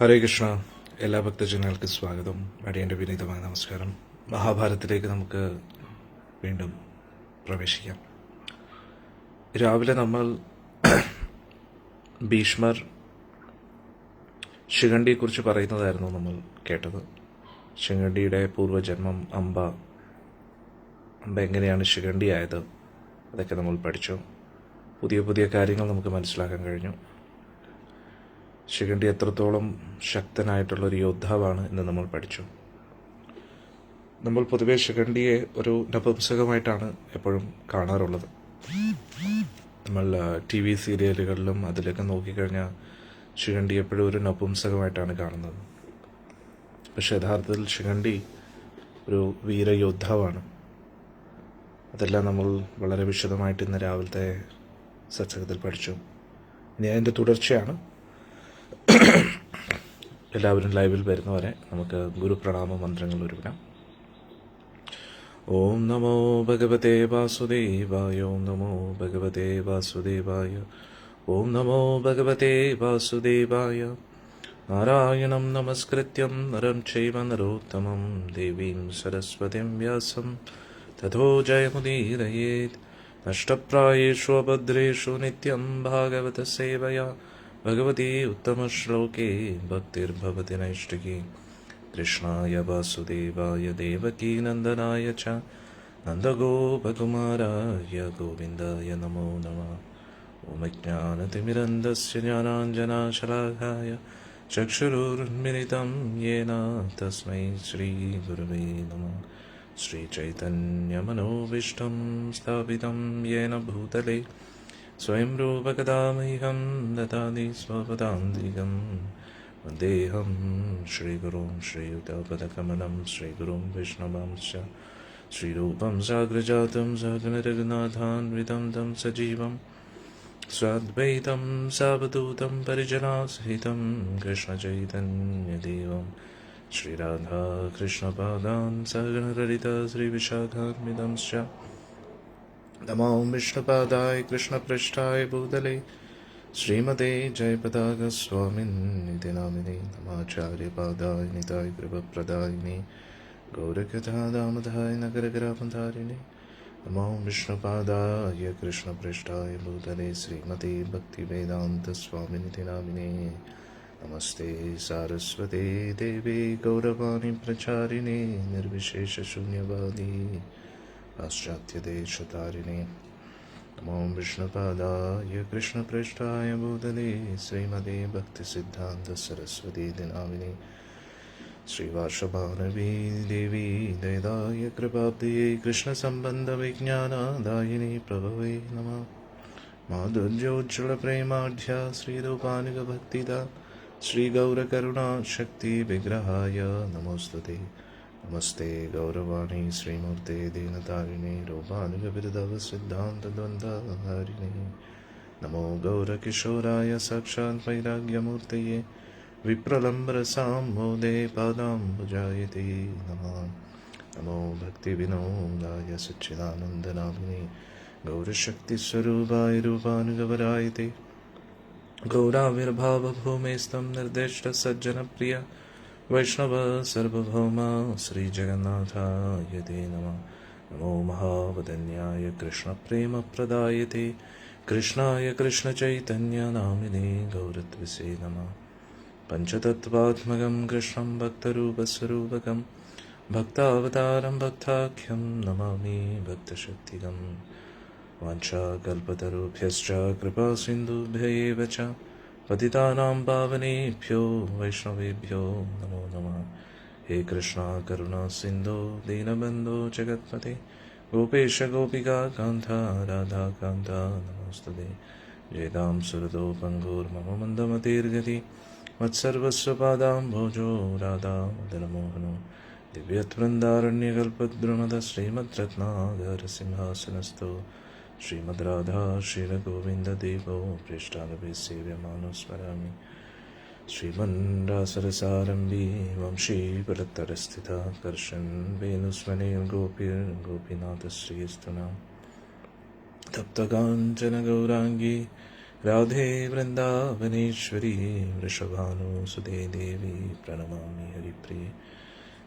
ഹരേ കൃഷ്ണ. എല്ലാ ഭക്തജനങ്ങൾക്കും സ്വാഗതം. അടിയൻ്റെ വിനീതമായ നമസ്കാരം. മഹാഭാരതത്തിലേക്ക് നമുക്ക് വീണ്ടും പ്രവേശിക്കാം. രാവിലെ നമ്മൾ ഭീഷ്മർ ശിഖണ്ഡിയെക്കുറിച്ച് പറയുന്നതായിരുന്നു നമ്മൾ കേട്ടത്. ശിഖണ്ഡിയുടെ പൂർവ്വജന്മം അംബ എങ്ങനെയാണ് ശിഖണ്ഡിയായത്, അതൊക്കെ നമ്മൾ പഠിച്ചു. പുതിയ പുതിയ കാര്യങ്ങൾ നമുക്ക് മനസ്സിലാക്കാൻ കഴിഞ്ഞു. ശിഖണ്ഡി എത്രത്തോളം ശക്തനായിട്ടുള്ളൊരു യോദ്ധാവാണ് എന്ന് നമ്മൾ പഠിച്ചു. നമ്മൾ പൊതുവെ ശിഖണ്ഡിയെ ഒരു നപുംസകമായിട്ടാണ് എപ്പോഴും കാണാറുള്ളത്. നമ്മൾ TV സീരിയലുകളിലും അതിലൊക്കെ നോക്കിക്കഴിഞ്ഞാൽ ശിഖണ്ഡി എപ്പോഴും ഒരു നപുംസകമായിട്ടാണ് കാണുന്നത്. പക്ഷെ യഥാർത്ഥത്തിൽ ശിഖണ്ഡി ഒരു വീരയോദ്ധാവാണ്. അതെല്ലാം നമ്മൾ വളരെ വിശദമായിട്ട് ഇന്ന് രാവിലത്തെ സത്സംഗത്തിൽ പഠിച്ചു. ഇനി അതിൻ്റെ തുടർച്ചയാണ്. എല്ലാവരും ലൈവിൽ വരുന്നവരെ നമുക്ക് ഗുരുപ്രണാമ മന്ത്രങ്ങൾ ഒരുക്കണം. ഓം നമോ ഭഗവതേ വാസുദേവായ. ഓം നമോ ഭഗവതേ വാസുദേവായ. ഓം നമോ ഭഗവതേ വാസുദേവായ. നാരായണം നമസ്കൃത്യം നരം ചൈവ നരോത്തമം ദേവീം സരസ്വതിം വ്യാസം തഥോ ജയമുദീരയേത്. നഷ്ടപ്രായേഷു അഭദ്രേഷു നിത്യം ഭാഗവത സേവയാ ഭഗവതി ഉത്തമശ്ലോകേ ഭക്തിർഭവതി നൈഷ്ഠികി. കൃഷ്ണായ വാസുദേവായ ദേവകീ നന്ദനായ ച നന്ദഗോപകുമാരായ ഗോവിന്ദായ നമോ നമഃ. ഓം ജ്ഞാനതിമിരന്ധസ്യ ജ്ഞാനാഞ്ജനശലാഘായ ചക്ഷുരുന്മിലിതം യേന തസ്മൈ ശ്രീഗുരവേ നമഃ. ശ്രീചൈതന്യമനോഭീഷ്ടം സ്ഥാപിതം യേന ഭൂതലേ സ്വയം രൂപകഥാമഹ്യം ദദാതി സ്വപദാന്തികം. വന്ദേഹം ശ്രീഗുരും ശ്രീയുതപദകമലം ശ്രീഗുരും വൈഷ്ണവാംശ്ച ശ്രീരൂപം സാഗ്രജാതം സഗണരഘുനാഥാന്വിതം തം സജീവം സ്വാദ്വൈതം സാവധൂതം പരിജനാസഹിതം കൃഷ്ണചൈതന്യദേവം ശ്രീരാധാകൃഷ്ണപാദാൻ സഗണലളിത ശ്രീവിശാഖാന്വിതംശ്ച. നമോ വിഷ്ണുപാദായ കൃഷ്ണപൃഷ്ഠായ ഭൂതലേ ശ്രീമതേ ജയപതാകസ്വാമിന്നിതി നാമിനേ. നമാചാര്യപാദായ നിതായ കൃപപ്രദായിനേ ഗൗരകഥാദാമധായ നഗരഗ്രാമധാരിണേ. നമോ വിഷ്ണുപാദായ കൃഷ്ണപൃഷ്ഠായ ഭൂതലേ ശ്രീമതേ ഭക്തിവേദാന്തസ്വാമിനിതി നാമിനേ. നമസ്തേ സാരസ്വതേ ദേവേ ഗൗരവാണി പ്രചാരിണേ നിർവിശേഷശൂന്യവാദി പാശ്ചാത്യദേശതാരിണേ. നമോ വിഷ്ണുപാദായ കൃഷ്ണപൃഷ്ഠായ ഭൂതലേ ശ്രീമതേ ഭക്തിസിദ്ധാന്ത സരസ്വതീ നാമിനേ. ശ്രീവാർഷഭാനവീ ദേവീ ദയദായ കൃപാബ്ധിയേ കൃഷ്ണസംബന്ധവിജ്ഞാനദായിനീ പ്രഭവേ നമഃ. മാധുര്യോജ്വലപ്രേമാഢ്യ ശ്രീരൂപാനുഗഭക്തിദ ശ്രീഗൗരകരുണാശക്തിവിഗ്രഹായ നമോസ്തുതേ. നമസ്തേ ഗൗരവാണി ശ്രീമൂർത്തേ ദീനതാരിണേ രൂപാനുഗവിരുദ്ധവസിദ്ധാന്തദ്വന്ദ്വഹാരിണേ. നമോ ഗൗരകിശോരായ സാക്ഷാത് വൈരാഗ്യമൂർത്തയേ വിപ്രലംബരസാംബോധേ പാദാംബുജായതേ നമഃ. നമോ ഭക്തിവിനോദായ സച്ചിദാനന്ദനാമിനേ ഗൗരശക്തിസ്വരൂപായ രൂപാനുഗവരായതേ. ഗൗരാവിർഭാവഭൂമേസ്തം നിർദ്ദിഷ്ടസജ്ജനപ്രിയ വൈഷ്ണവ സർവഭൗമ ശ്രീജഗന്നാഥായ തേ നമഃ. നമോ മഹാവദന്യായ കൃഷ്ണപ്രേമപ്രദായതേ കൃഷ്ണായ കൃഷ്ണചൈതന്യനാമിനേ ഗൗരത്വസേ നമഃ. പഞ്ചതത്വാത്മകം കൃഷ്ണം ഭക്തരൂപസ്വരൂപകം ഭക്താവതാരം ഭക്താഖ്യം നമാമി ഭക്തശക്തികം. വാഞ്ചാകൽപതരുഭ്യശ്ച കൃപാസിന്ധുഭ്യ ഏവ ച പതിതാനാം പാവനേഭ്യോ വൈഷ്ണവേഭ്യോ നമോ നമഃ. ഹേ കൃഷ്ണ കരുണാ സിന്ധോ ദീനബന്ധോ ജഗത്പതേ ഗോപേശ ഗോപികാ കാന്ത രാധാകാന്ത നമോസ്തുതേ. ജയതാം സുരതോ പങ്കുർമമ മന്ദമതിർഗതി മത്സർവസ്വപാദാംഭോജോ രാധാമദനമോഹനോ. ദിവ്യത്വൃന്ദാരണ്യകൽപദ്രുമദ ശ്രീമദ്രത്നാകരസിംഹാസനസ്ഥോ ശ്രീമദ് രാധാ ശ്രീരഗോവിന്ദദേവോ പൃഷ്ഠാലഭേ സേവ്യമാനോ സ്മരാമി. ശ്രീമൻരാസരസാരംഭീ വംശീപരത്തരസ്ഥിത കർഷൻ വേണുസ്വനേൽ ഗോപീർ ഗോപീനാഥശ്രീസ്തുനാ. തപ്തകാഞ്ചന ഗൗരാംഗീ राधे वृंदावनेश्वरी वृषभानुसुते देवी प्रणमामि हरिप्रिये।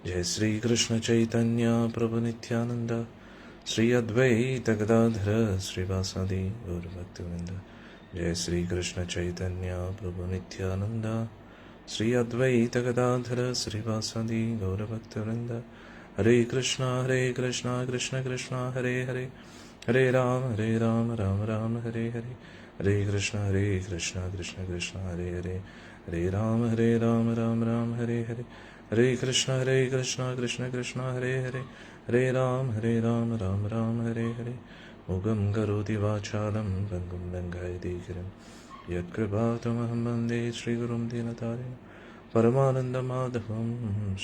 जय श्री कृष्ण चैतन्य प्रभु नित्यानंद श्री अद्वैत गदाधर श्रीवासादि गौरभक्तवृंद। जय श्री कृष्ण चैतन्य प्रभु नित्यानंद श्री अद्वैत गदाधर श्रीवासादि गौरभक्तवृंद। हरे कृष्णा कृष्ण कृष्ण हरे हरे, हरे राम राम राम हरे हरे। हरे कृष्ण कृष्ण कृष्ण हरे हरे, हरे राम राम राम हरे हरे। हरे कृष्ण कृष्ण कृष्ण हरे हरे, हरे राम राम राम हरे हरे। मुगं करोति वाचालं भङ्गुं लङ्घयति गिरिं, यत्कृपातमहं वन्दे श्रीगुरुं दीनतारिणं। परमानन्दमाधवं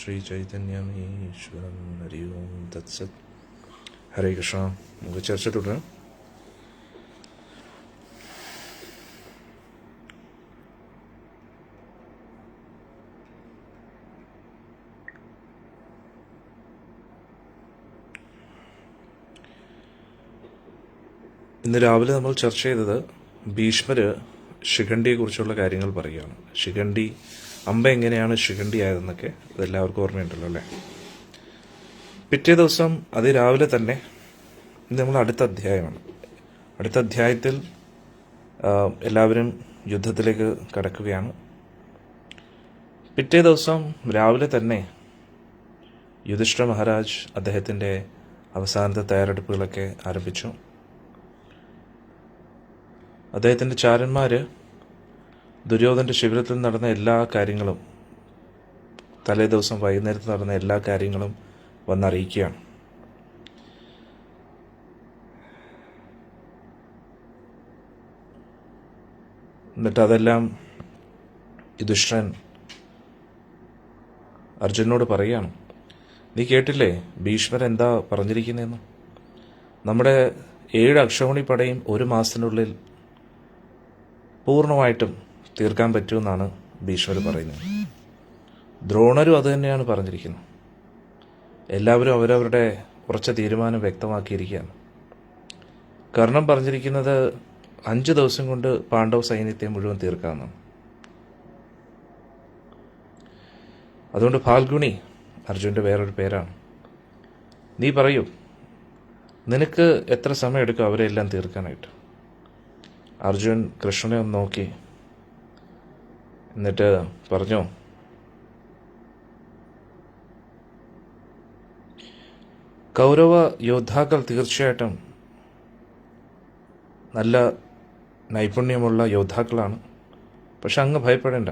श्रीचैतन्यमीश्वरं। हरि ओं तत्सत्। हरे कृष्ण। നമുക്ക് ചർച്ച തുടരാം. ഇന്ന് രാവിലെ നമ്മൾ ചർച്ച ചെയ്തത് ഭീഷ്മര് ശിഖണ്ഡിയെക്കുറിച്ചുള്ള കാര്യങ്ങൾ പറയുകയാണ്. ശിഖണ്ഡി അമ്പ എങ്ങനെയാണ് ശിഖണ്ഡി ആയതെന്നൊക്കെ അതെല്ലാവർക്കും ഓർമ്മയുണ്ടല്ലോ അല്ലേ. പിറ്റേ ദിവസം അതിരാവിലെ തന്നെ നമ്മൾ അടുത്ത അധ്യായമാണ്. അടുത്ത അധ്യായത്തിൽ എല്ലാവരും യുദ്ധത്തിലേക്ക് കടക്കുകയാണ്. പിറ്റേ ദിവസം രാവിലെ തന്നെ യുധിഷ്ഠിര മഹാരാജ് അദ്ദേഹത്തിൻ്റെ അവസാനത്തെ തയ്യാറെടുപ്പുകളൊക്കെ ആരംഭിച്ചു. അദ്ദേഹത്തിൻ്റെ ചാരന്മാർ ദുര്യോധൻ്റെ ശിബിരത്തിൽ നടന്ന എല്ലാ കാര്യങ്ങളും, തലേ ദിവസം വൈകുന്നേരത്ത് നടന്ന എല്ലാ കാര്യങ്ങളും വന്നറിയിക്കുകയാണ്. എന്നിട്ട് അതെല്ലാം യുധിഷ്ഠിരൻ അർജുനോട് പറയുകയാണ്, നീ കേട്ടില്ലേ ഭീഷ്മർ എന്താ പറഞ്ഞിരിക്കുന്നതെന്ന്? നമ്മുടെ 7 അക്ഷൗണി പടയും 1 മാസത്തിനുള്ളിൽ പൂർണ്ണമായിട്ടും തീർക്കാൻ പറ്റുമെന്നാണ് ഭീഷ്മർ പറയുന്നത്. ദ്രോണരും അത് തന്നെയാണ് പറഞ്ഞിരിക്കുന്നത്. എല്ലാവരും അവരവരുടെ ഉറച്ച തീരുമാനം വ്യക്തമാക്കിയിരിക്കുകയാണ്. കർണൻ പറഞ്ഞിരിക്കുന്നത് 5 ദിവസം കൊണ്ട് പാണ്ഡവ സൈന്യത്തെ മുഴുവൻ തീർക്കാമെന്നാണ്. അതുകൊണ്ട് ഫാൽഗുണി അർജുൻ്റെ വേറൊരു പേരാണ്. നീ പറയൂ, നിനക്ക് എത്ര സമയം എടുക്കും അവരെല്ലാം തീർക്കാനായിട്ട്? അർജുൻ കൃഷ്ണനെ ഒന്ന് നോക്കി, എന്നിട്ട് പറഞ്ഞു, കൗരവ യോദ്ധാക്കൾ തീർച്ചയായിട്ടും നല്ല നൈപുണ്യമുള്ള യോദ്ധാക്കളാണ്. പക്ഷെ അങ്ങ് ഭയപ്പെടേണ്ട.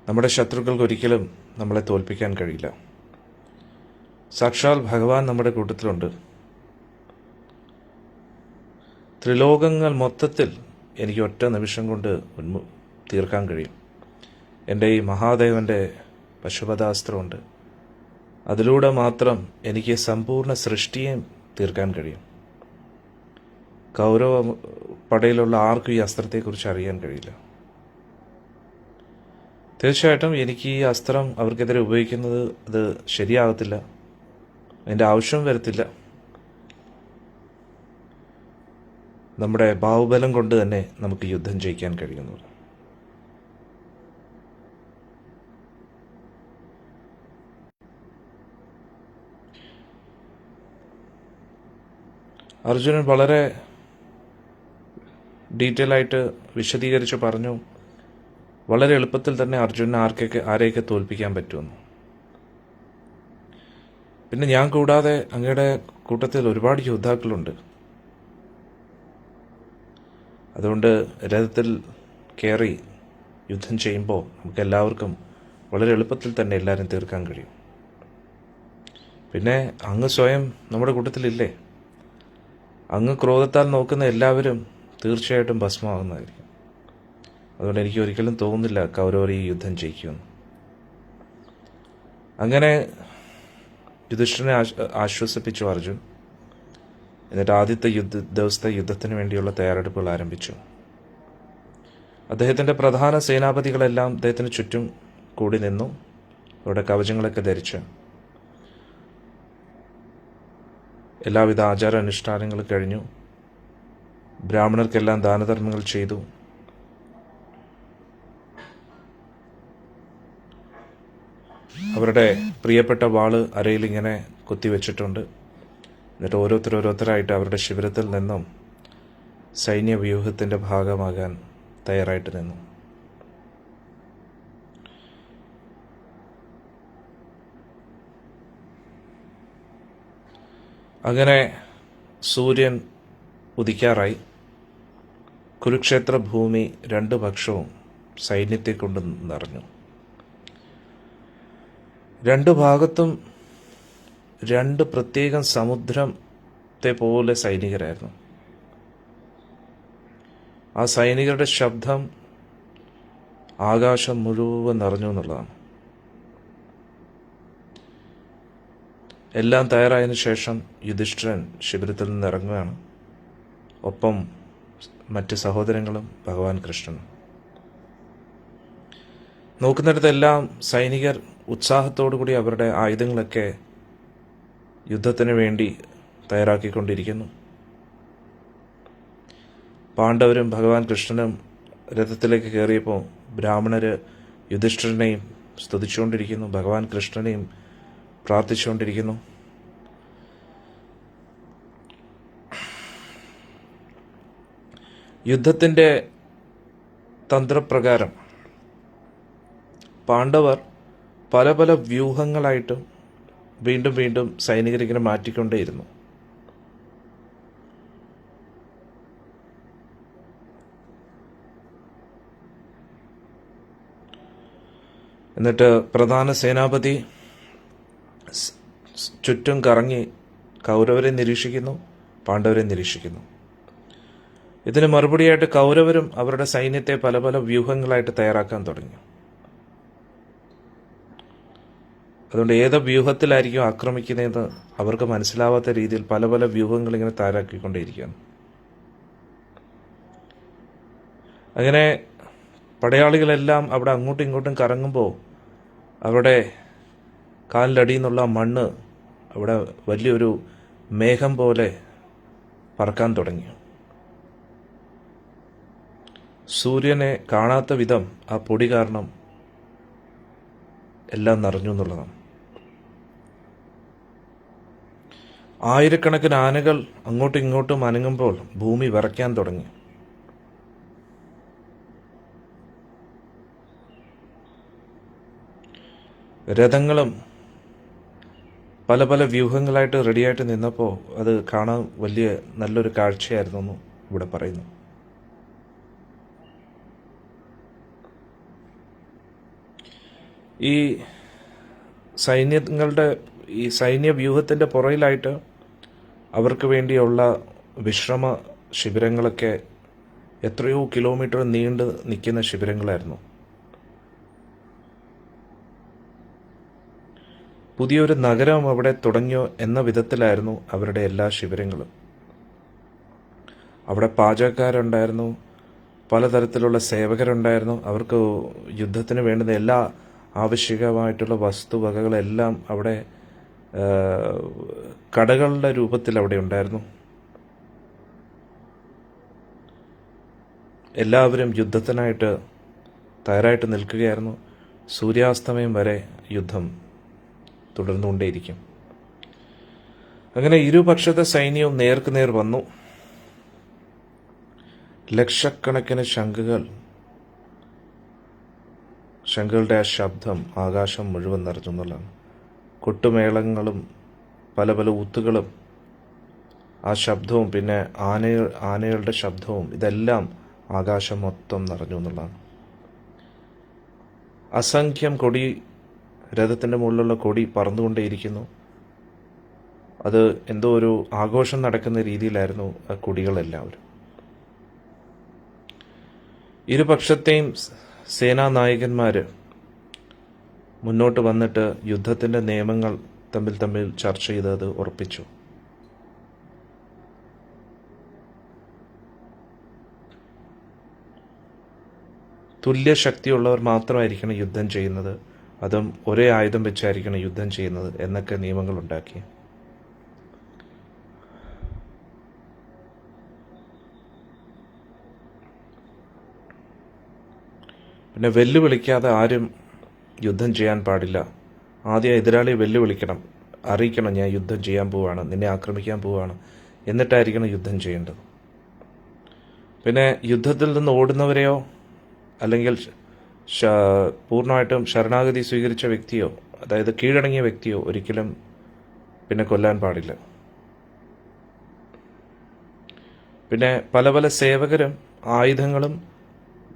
നമ്മുടെ ശത്രുക്കൾക്ക് ഒരിക്കലും നമ്മളെ തോൽപ്പിക്കാൻ കഴിയില്ല. സാക്ഷാൽ ഭഗവാൻ നമ്മുടെ കൂട്ടത്തിലുണ്ട്. ത്രിലോകങ്ങൾ മൊത്തത്തിൽ എനിക്ക് ഒറ്റ നിമിഷം കൊണ്ട് തീർക്കാൻ കഴിയും. എൻ്റെ ഈ മഹാദേവൻ്റെ പശുപതാസ്ത്രമുണ്ട്. അതിലൂടെ മാത്രം എനിക്ക് സമ്പൂർണ്ണ സൃഷ്ടിയെ തീർക്കാൻ കഴിയും. കൗരവ പടയിലുള്ള ആർക്കും ഈ അസ്ത്രത്തെക്കുറിച്ച് അറിയാൻ കഴിയില്ല. തീർച്ചയായിട്ടും എനിക്ക് ഈ അസ്ത്രം അവർക്കെതിരെ ഉപയോഗിക്കുന്നത് അത് ശരിയാകത്തില്ല, അതിൻ്റെ ആവശ്യം വരത്തില്ല. നമ്മുടെ ബാഹുബലം കൊണ്ട് തന്നെ നമുക്ക് യുദ്ധം ജയിക്കാൻ കഴിയുന്നു. അർജുനൻ വളരെ ഡീറ്റെയിൽ ആയിട്ട് വിശദീകരിച്ച് പറഞ്ഞു. വളരെ എളുപ്പത്തിൽ തന്നെ അർജുനന് ആരെയൊക്കെ തോൽപ്പിക്കാൻ പറ്റുമെന്ന്. പിന്നെ ഞാൻ കൂടാതെ അങ്ങയുടെ കൂട്ടത്തിൽ ഒരുപാട് യോദ്ധാക്കളുണ്ട്. അതുകൊണ്ട് രഥത്തിൽ കയറി യുദ്ധം ചെയ്യുമ്പോൾ നമുക്ക് എല്ലാവർക്കും വളരെ എളുപ്പത്തിൽ തന്നെ എല്ലാവരും തീർക്കാൻ കഴിയും. പിന്നെ അങ്ങ് സ്വയം നമ്മുടെ കൂട്ടത്തിലില്ലേ? അങ്ങ് ക്രോധത്താൽ നോക്കുന്ന എല്ലാവരും തീർച്ചയായിട്ടും ഭസ്മമാകുന്നതായിരിക്കും. അതുകൊണ്ട് എനിക്ക് ഒരിക്കലും തോന്നുന്നില്ല കൗരവർ ഈ യുദ്ധം ജയിക്കുമെന്ന്. അങ്ങനെ യുധിഷ്ഠിരനെ ആശ്വസിപ്പിച്ചു അർജുൻ. എന്നിട്ട് ആദ്യത്തെ ദിവസത്തെ യുദ്ധത്തിന് വേണ്ടിയുള്ള തയ്യാറെടുപ്പുകൾ ആരംഭിച്ചു. അദ്ദേഹത്തിൻ്റെ പ്രധാന സേനാപതികളെല്ലാം അദ്ദേഹത്തിന് ചുറ്റും കൂടി നിന്നു. അവരുടെ കവചങ്ങളൊക്കെ ധരിച്ച് എല്ലാവിധ ആചാരാനുഷ്ഠാനങ്ങൾ കഴിഞ്ഞു. ബ്രാഹ്മണർക്കെല്ലാം ദാനധർമ്മങ്ങൾ ചെയ്തു. അവരുടെ പ്രിയപ്പെട്ട വാള് അരയിലിങ്ങനെ കുത്തിവെച്ചിട്ടുണ്ട്. എന്നിട്ട് ഓരോരുത്തരായിട്ട് അവരുടെ ശിബിരത്തിൽ നിന്നും സൈന്യവ്യൂഹത്തിൻ്റെ ഭാഗമാകാൻ തയ്യാറായിട്ട് നിന്നു. അങ്ങനെ സൂര്യൻ ഉദിക്കാറായി. കുരുക്ഷേത്ര ഭൂമി രണ്ട് പക്ഷവും സൈന്യത്തെ കൊണ്ട് നിറഞ്ഞു. രണ്ട് ഭാഗത്തും രണ്ട് പ്രത്യേകം സമുദ്രത്തെ പോലെ സൈനികരായിരുന്നു. ആ സൈനികരുടെ ശബ്ദം ആകാശം മുഴുവൻ നിറഞ്ഞു എന്നുള്ളതാണ്. എല്ലാം തയ്യാറായതിനു ശേഷം യുധിഷ്ഠിരൻ ശിബിരത്തിൽ നിന്ന് ഇറങ്ങുകയാണ്. ഒപ്പം മറ്റ് സഹോദരങ്ങളും ഭഗവാൻ കൃഷ്ണനും. നോക്കുന്നിടത്തെല്ലാം സൈനികർ ഉത്സാഹത്തോടുകൂടി അവരുടെ ആയുധങ്ങളൊക്കെ യുദ്ധത്തിന് വേണ്ടി തയ്യാറാക്കിക്കൊണ്ടിരിക്കുന്നു. പാണ്ഡവരും ഭഗവാൻ കൃഷ്ണനും രഥത്തിലേക്ക് കയറിയപ്പോൾ ബ്രാഹ്മണർ യുധിഷ്ഠിരനെയും സ്തുതിച്ചുകൊണ്ടിരിക്കുന്നു, ഭഗവാൻ കൃഷ്ണനെയും പ്രാർത്ഥിച്ചുകൊണ്ടിരിക്കുന്നു. യുദ്ധത്തിൻ്റെ തന്ത്രപ്രകാരം പാണ്ഡവർ പല പല വ്യൂഹങ്ങളായിട്ടും വീണ്ടും വീണ്ടും സൈനികരിങ്ങനെ മാറ്റിക്കൊണ്ടേയിരുന്നു. എന്നിട്ട് പ്രധാന സേനാപതി ചുറ്റും കറങ്ങി കൗരവരെ നിരീക്ഷിക്കുന്നു, പാണ്ഡവരെ നിരീക്ഷിക്കുന്നു. ഇതിന് മറുപടിയായിട്ട് കൗരവരും അവരുടെ സൈന്യത്തെ പല പല വ്യൂഹങ്ങളായിട്ട് തയ്യാറാക്കാൻ തുടങ്ങി. അതുകൊണ്ട് ഏത് വ്യൂഹത്തിലായിരിക്കും ആക്രമിക്കുന്നതെന്ന് അവർക്ക് മനസ്സിലാവാത്ത രീതിയിൽ പല പല വ്യൂഹങ്ങൾ ഇങ്ങനെ തയ്യാറാക്കിക്കൊണ്ടേയിരിക്കുകയാണ്. അങ്ങനെ പടയാളികളെല്ലാം അവിടെ അങ്ങോട്ടും ഇങ്ങോട്ടും കറങ്ങുമ്പോൾ അവരുടെ കാലിലടിയിൽ നിന്നുള്ള മണ്ണ് അവിടെ വലിയൊരു മേഘം പോലെ പറക്കാൻ തുടങ്ങി. സൂര്യനെ കാണാത്ത വിധം ആ പൊടി കാരണം എല്ലാം നിറഞ്ഞു എന്നുള്ളതാണ്. ആയിരക്കണക്കിന് ആനകൾ അങ്ങോട്ടും ഇങ്ങോട്ടും അനങ്ങുമ്പോൾ ഭൂമി വിറയ്ക്കാൻ തുടങ്ങി. രഥങ്ങളും പല പല വ്യൂഹങ്ങളായിട്ട് റെഡിയായിട്ട് നിന്നപ്പോൾ അത് കാണാൻ വലിയ നല്ലൊരു കാഴ്ചയായിരുന്നു എന്ന് ഇവിടെ പറയുന്നു. ഈ സൈന്യ വ്യൂഹത്തിൻ്റെ പുറയിലായിട്ട് അവർക്ക് വേണ്ടിയുള്ള വിശ്രമ ശിബിരങ്ങളൊക്കെ എത്രയോ കിലോമീറ്റർ നീണ്ടു നിൽക്കുന്ന ശിബിരങ്ങളായിരുന്നു. പുതിയൊരു നഗരം അവിടെ തുടങ്ങിയോ എന്ന വിധത്തിലായിരുന്നു അവരുടെ എല്ലാ ശിബിരങ്ങളും. അവിടെ പാചകക്കാരുണ്ടായിരുന്നു, പലതരത്തിലുള്ള സേവകരുണ്ടായിരുന്നു. അവർക്ക് യുദ്ധത്തിന് വേണ്ടുന്ന എല്ലാ ആവശ്യകമായിട്ടുള്ള വസ്തുവകകളെല്ലാം അവിടെ കടകളുടെ രൂപത്തിൽ അവിടെ ഉണ്ടായിരുന്നു. എല്ലാവരും യുദ്ധത്തിനായിട്ട് തയ്യാറായിട്ട് നിൽക്കുകയായിരുന്നു. സൂര്യാസ്തമയം വരെ യുദ്ധം തുടർന്നുകൊണ്ടേയിരിക്കും. അങ്ങനെ ഇരുപക്ഷത്തെ സൈന്യവും നേർക്കുനേർ വന്നു. ലക്ഷക്കണക്കിന് ശംഖുകളുടെ ആ ശബ്ദം ആകാശം മുഴുവൻ നിറഞ്ഞു എന്നുള്ളതാണ്. കൊട്ടുമേളങ്ങളും പല പല ഊത്തുകളും ആ ശബ്ദവും പിന്നെ ആനകളുടെ ശബ്ദവും ഇതെല്ലാം ആകാശം മൊത്തം നിറഞ്ഞു എന്നുള്ളതാണ്. അസംഖ്യം കൊടി, രഥത്തിൻ്റെ മുകളിലുള്ള കൊടി പറന്നുകൊണ്ടേയിരിക്കുന്നു. അത് എന്തോ ഒരു ആഘോഷം നടക്കുന്ന രീതിയിലായിരുന്നു ആ കൊടികളെല്ലാവരും. ഇരുപക്ഷത്തെയും സേനാനായകന്മാർ മുന്നോട്ട് വന്നിട്ട് യുദ്ധത്തിൻ്റെ നിയമങ്ങൾ തമ്മിൽ ചർച്ച ചെയ്തത് ഉറപ്പിച്ചു. തുല്യ ശക്തിയുള്ളവർ മാത്രമായിരിക്കണം യുദ്ധം ചെയ്യുന്നത്, അതും ഒരേ ആയുധം വെച്ചായിരിക്കണം യുദ്ധം ചെയ്യുന്നത് എന്നൊക്കെ നിയമങ്ങൾ ഉണ്ടാക്കി. പിന്നെ വെല്ലുവിളിക്കാതെ ആരും യുദ്ധം ചെയ്യാൻ പാടില്ല. ആദ്യം എതിരാളിയെ വെല്ലുവിളിക്കണം, അറിയിക്കണം ഞാൻ യുദ്ധം ചെയ്യാൻ പോവുകയാണ്, നിന്നെ ആക്രമിക്കാൻ പോവുകയാണ്, എന്നിട്ടായിരിക്കണം യുദ്ധം ചെയ്യേണ്ടത്. പിന്നെ യുദ്ധത്തിൽ നിന്ന് ഓടുന്നവരെയോ അല്ലെങ്കിൽ പൂർണ്ണമായിട്ടും ശരണാഗതി സ്വീകരിച്ച വ്യക്തിയോ, അതായത് കീഴടങ്ങിയ വ്യക്തിയോ ഒരിക്കലും പിന്നെ കൊല്ലാൻ പാടില്ല. പിന്നെ പല പല സേവകരും ആയുധങ്ങളും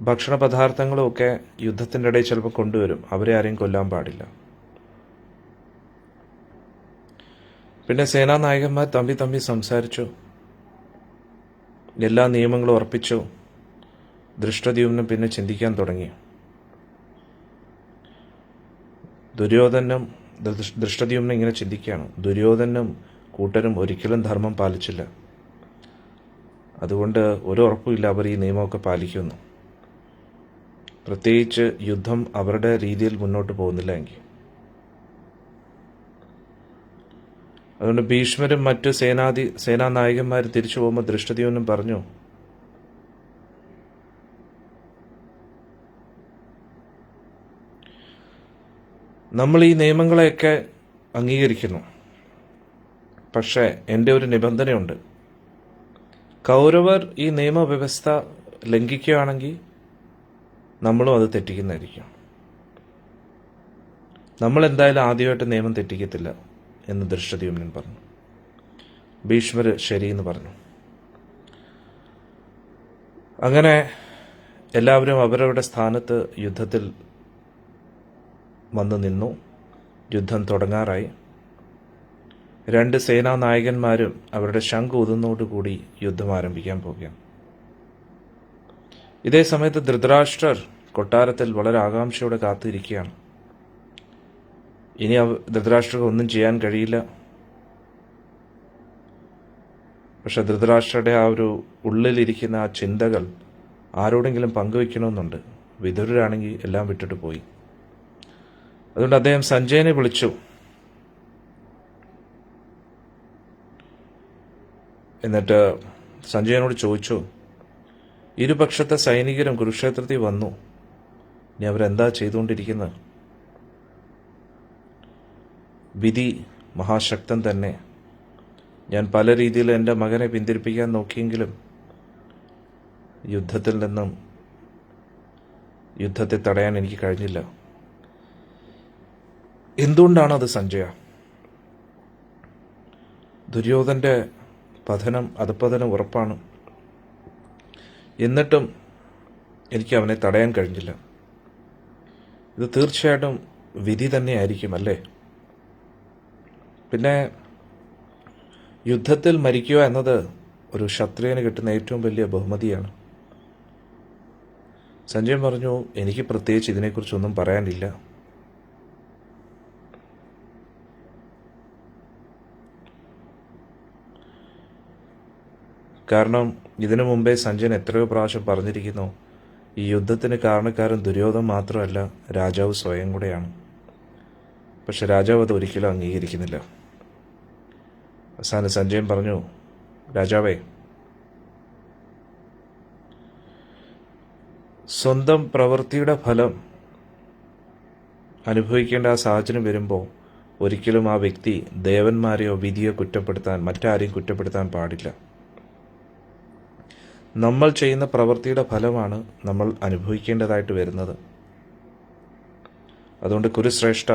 ഭക്ഷണ പദാർത്ഥങ്ങളും ഒക്കെ യുദ്ധത്തിൻ്റെ ഇടയിൽ ചിലപ്പോൾ കൊണ്ടുവരും. അവരെ ആരെയും കൊല്ലാൻ പാടില്ല. പിന്നെ സേനാനായകന്മാർ തമ്മി സംസാരിച്ചു, എല്ലാ നിയമങ്ങളും ഉറപ്പിച്ചു. ദൃഷ്ടദ്യുമ്നം പിന്നെ ചിന്തിക്കാൻ തുടങ്ങി. ദൃഷ്ടദ്യുമ്നം ഇങ്ങനെ ചിന്തിക്കുകയാണ്, ദുര്യോധനും കൂട്ടരും ഒരിക്കലും ധർമ്മം പാലിച്ചില്ല. അതുകൊണ്ട് ഒരു ഉറപ്പുമില്ല അവർ ഈ നിയമമൊക്കെ പാലിക്കുമെന്ന്. പ്രത്യേകിച്ച് യുദ്ധം അവരുടെ രീതിയിൽ മുന്നോട്ട് പോകുന്നില്ല എങ്കിൽ. അതുകൊണ്ട് ഭീഷ്മരും മറ്റ് സേനാനായകന്മാർ തിരിച്ചു പോകുമ്പോൾ ദൃഷ്ടദ്യുമ്നം പറഞ്ഞു, നമ്മൾ ഈ നിയമങ്ങളെയൊക്കെ അംഗീകരിക്കുന്നു, പക്ഷേ എൻ്റെ ഒരു നിബന്ധനയുണ്ട്. കൗരവർ ഈ നിയമവ്യവസ്ഥ ലംഘിക്കുകയാണെങ്കിൽ നമ്മളും അത് തെറ്റിക്കുന്നതായിരിക്കും. നമ്മൾ എന്തായാലും ആദ്യമായിട്ട് നിയമം തെറ്റിക്കത്തില്ല എന്ന് ദൃഷ്ടദ്യുമ്നൻ പറഞ്ഞു. ഭീഷ്മർ ശരിയെന്ന് പറഞ്ഞു. അങ്ങനെ എല്ലാവരും അവരവരുടെ സ്ഥാനത്ത് യുദ്ധത്തിൽ വന്നു നിന്നു. യുദ്ധം തുടങ്ങാറായി. രണ്ട് സേനാനായകന്മാരും അവരുടെ ശംഖ് ഊതുന്നതോടുകൂടി യുദ്ധം ആരംഭിക്കാൻ പോകുകയാണ്. ഇതേ സമയത്ത് ധൃതരാഷ്ട്രർ കൊട്ടാരത്തിൽ വളരെ ആകാംക്ഷയോടെ കാത്തിരിക്കുകയാണ്. ഇനി ധൃതരാഷ്ട്രർക്ക് ഒന്നും ചെയ്യാൻ കഴിയില്ല. പക്ഷെ ധൃതരാഷ്ട്രയുടെ ആ ഒരു ഉള്ളിലിരിക്കുന്ന ആ ചിന്തകൾ ആരോടെങ്കിലും പങ്കുവെക്കണമെന്നുണ്ട്. വിതുരരാണെങ്കിൽ എല്ലാം വിട്ടിട്ട് പോയി. അതുകൊണ്ട് അദ്ദേഹം സഞ്ജയനെ വിളിച്ചു. എന്നിട്ട് സഞ്ജയനോട് ചോദിച്ചു, ഇരുപക്ഷത്തെ സൈനികരും കുരുക്ഷേത്രത്തിൽ വന്നു, ഇനി അവരെന്താ ചെയ്തുകൊണ്ടിരിക്കുന്നത്? വിധി മഹാശക്തൻ തന്നെ. ഞാൻ പല രീതിയിൽ എൻ്റെ മകനെ പിന്തിരിപ്പിക്കാൻ നോക്കിയെങ്കിലും യുദ്ധത്തെ തടയാൻ എനിക്ക് കഴിഞ്ഞില്ല. എന്തുകൊണ്ടാണത് സഞ്ജയ? ദുര്യോധൻ്റെ അധപതനം ഉറപ്പാണ്. എന്നിട്ടും എനിക്ക് അവനെ തടയാൻ കഴിഞ്ഞില്ല. ഇത് തീർച്ചയായിട്ടും വിധി തന്നെയായിരിക്കും അല്ലേ? പിന്നെ യുദ്ധത്തിൽ മരിക്കുക എന്നത് ഒരു ക്ഷത്രിയന് കിട്ടുന്ന ഏറ്റവും വലിയ ബഹുമതിയാണ്. സഞ്ജയൻ പറഞ്ഞു, എനിക്ക് പ്രത്യേകിച്ച് ഇതിനെക്കുറിച്ചൊന്നും പറയാനില്ല. കാരണം ഇതിനു മുമ്പേ സഞ്ജയൻ എത്രയോ പ്രാവശ്യം പറഞ്ഞിരിക്കുന്നു, ഈ യുദ്ധത്തിന് കാരണക്കാരൻ ദുര്യോധൻ മാത്രമല്ല, രാജാവ് സ്വയം കൂടെയാണ്. പക്ഷെ രാജാവ് അത് ഒരിക്കലും അംഗീകരിക്കുന്നില്ല. അവസാനം സഞ്ജയൻ പറഞ്ഞു, രാജാവേ, സ്വന്തം പ്രവൃത്തിയുടെ ഫലം അനുഭവിക്കേണ്ട ആ സാഹചര്യം വരുമ്പോൾ ഒരിക്കലും ആ വ്യക്തി ദേവന്മാരെയോ വിധിയോ മറ്റാരെയും കുറ്റപ്പെടുത്താൻ പാടില്ല. നമ്മൾ ചെയ്യുന്ന പ്രവൃത്തിയുടെ ഫലമാണ് നമ്മൾ അനുഭവിക്കേണ്ടതായിട്ട് വരുന്നത്. അതുകൊണ്ട് കുരുശ്രേഷ്ഠ,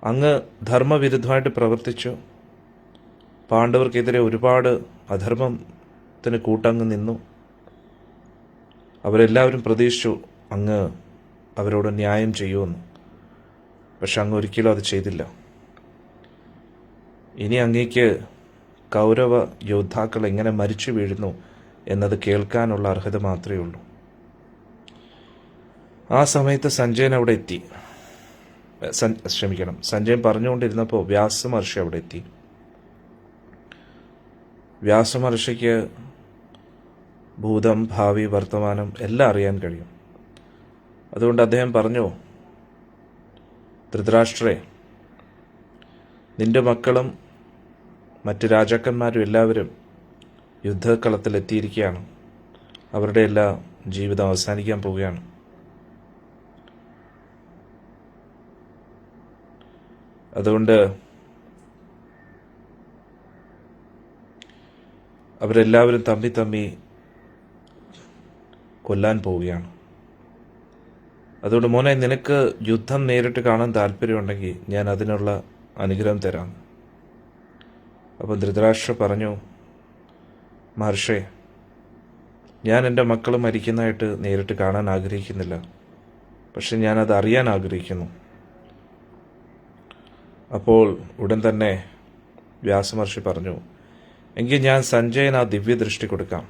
അങ്ങ് ധർമ്മവിരുദ്ധമായിട്ട് പ്രവർത്തിച്ചു. പാണ്ഡവർക്കെതിരെ ഒരുപാട് അധർമ്മത്തിന് കൂട്ടങ്ങ് നിന്നു. അവരെല്ലാവരും പ്രതീക്ഷിച്ചു അങ്ങ് അവരോട് ന്യായം ചെയ്യുമെന്ന്. പക്ഷെ അങ്ങ് ഒരിക്കലും അത് ചെയ്തില്ല. ഇനി അങ്ങേക്ക് കൗരവ യോദ്ധാക്കൾ എങ്ങനെ മരിച്ചു വീഴുന്നു എന്നത് കേൾക്കാനുള്ള അർഹത മാത്രമേ ഉള്ളൂ. ആ സമയത്ത് സഞ്ജയൻ അവിടെ എത്തി. സഞ്ജയൻ പറഞ്ഞുകൊണ്ടിരുന്നപ്പോൾ വ്യാസമഹർഷി അവിടെ എത്തി. വ്യാസമഹർഷിക്ക് ഭൂതം, ഭാവി, വർത്തമാനം എല്ലാം അറിയാൻ കഴിയും. അതുകൊണ്ട് അദ്ദേഹം പറഞ്ഞു, ധൃതരാഷ്ട്രേ, നിന്റെ മക്കളും മറ്റ് രാജാക്കന്മാരും എല്ലാവരും യുദ്ധക്കളത്തിലെത്തിയിരിക്കുകയാണ്. അവരുടെ എല്ലാ ജീവിതം അവസാനിക്കാൻ പോവുകയാണ്. അതുകൊണ്ട് അവരെല്ലാവരും തമ്മി കൊല്ലാൻ പോവുകയാണ്. അതുകൊണ്ട് മോനെ, നിനക്ക് യുദ്ധം നേരിട്ട് കാണാൻ താല്പര്യമുണ്ടെങ്കിൽ ഞാൻ അതിനുള്ള അനുഗ്രഹം തരാം. അപ്പോൾ ധൃതരാഷ്ട്ര പറഞ്ഞു, മഹർഷേ, ഞാൻ എൻ്റെ മക്കൾ മരിക്കുന്നതായിട്ട് നേരിട്ട് കാണാൻ ആഗ്രഹിക്കുന്നില്ല, പക്ഷെ ഞാനത് അറിയാൻ ആഗ്രഹിക്കുന്നു. അപ്പോൾ ഉടൻ തന്നെ വ്യാസമഹർഷി പറഞ്ഞു, എങ്കിൽ ഞാൻ സഞ്ജയന് ആ ദിവ്യദൃഷ്ടി കൊടുക്കാം.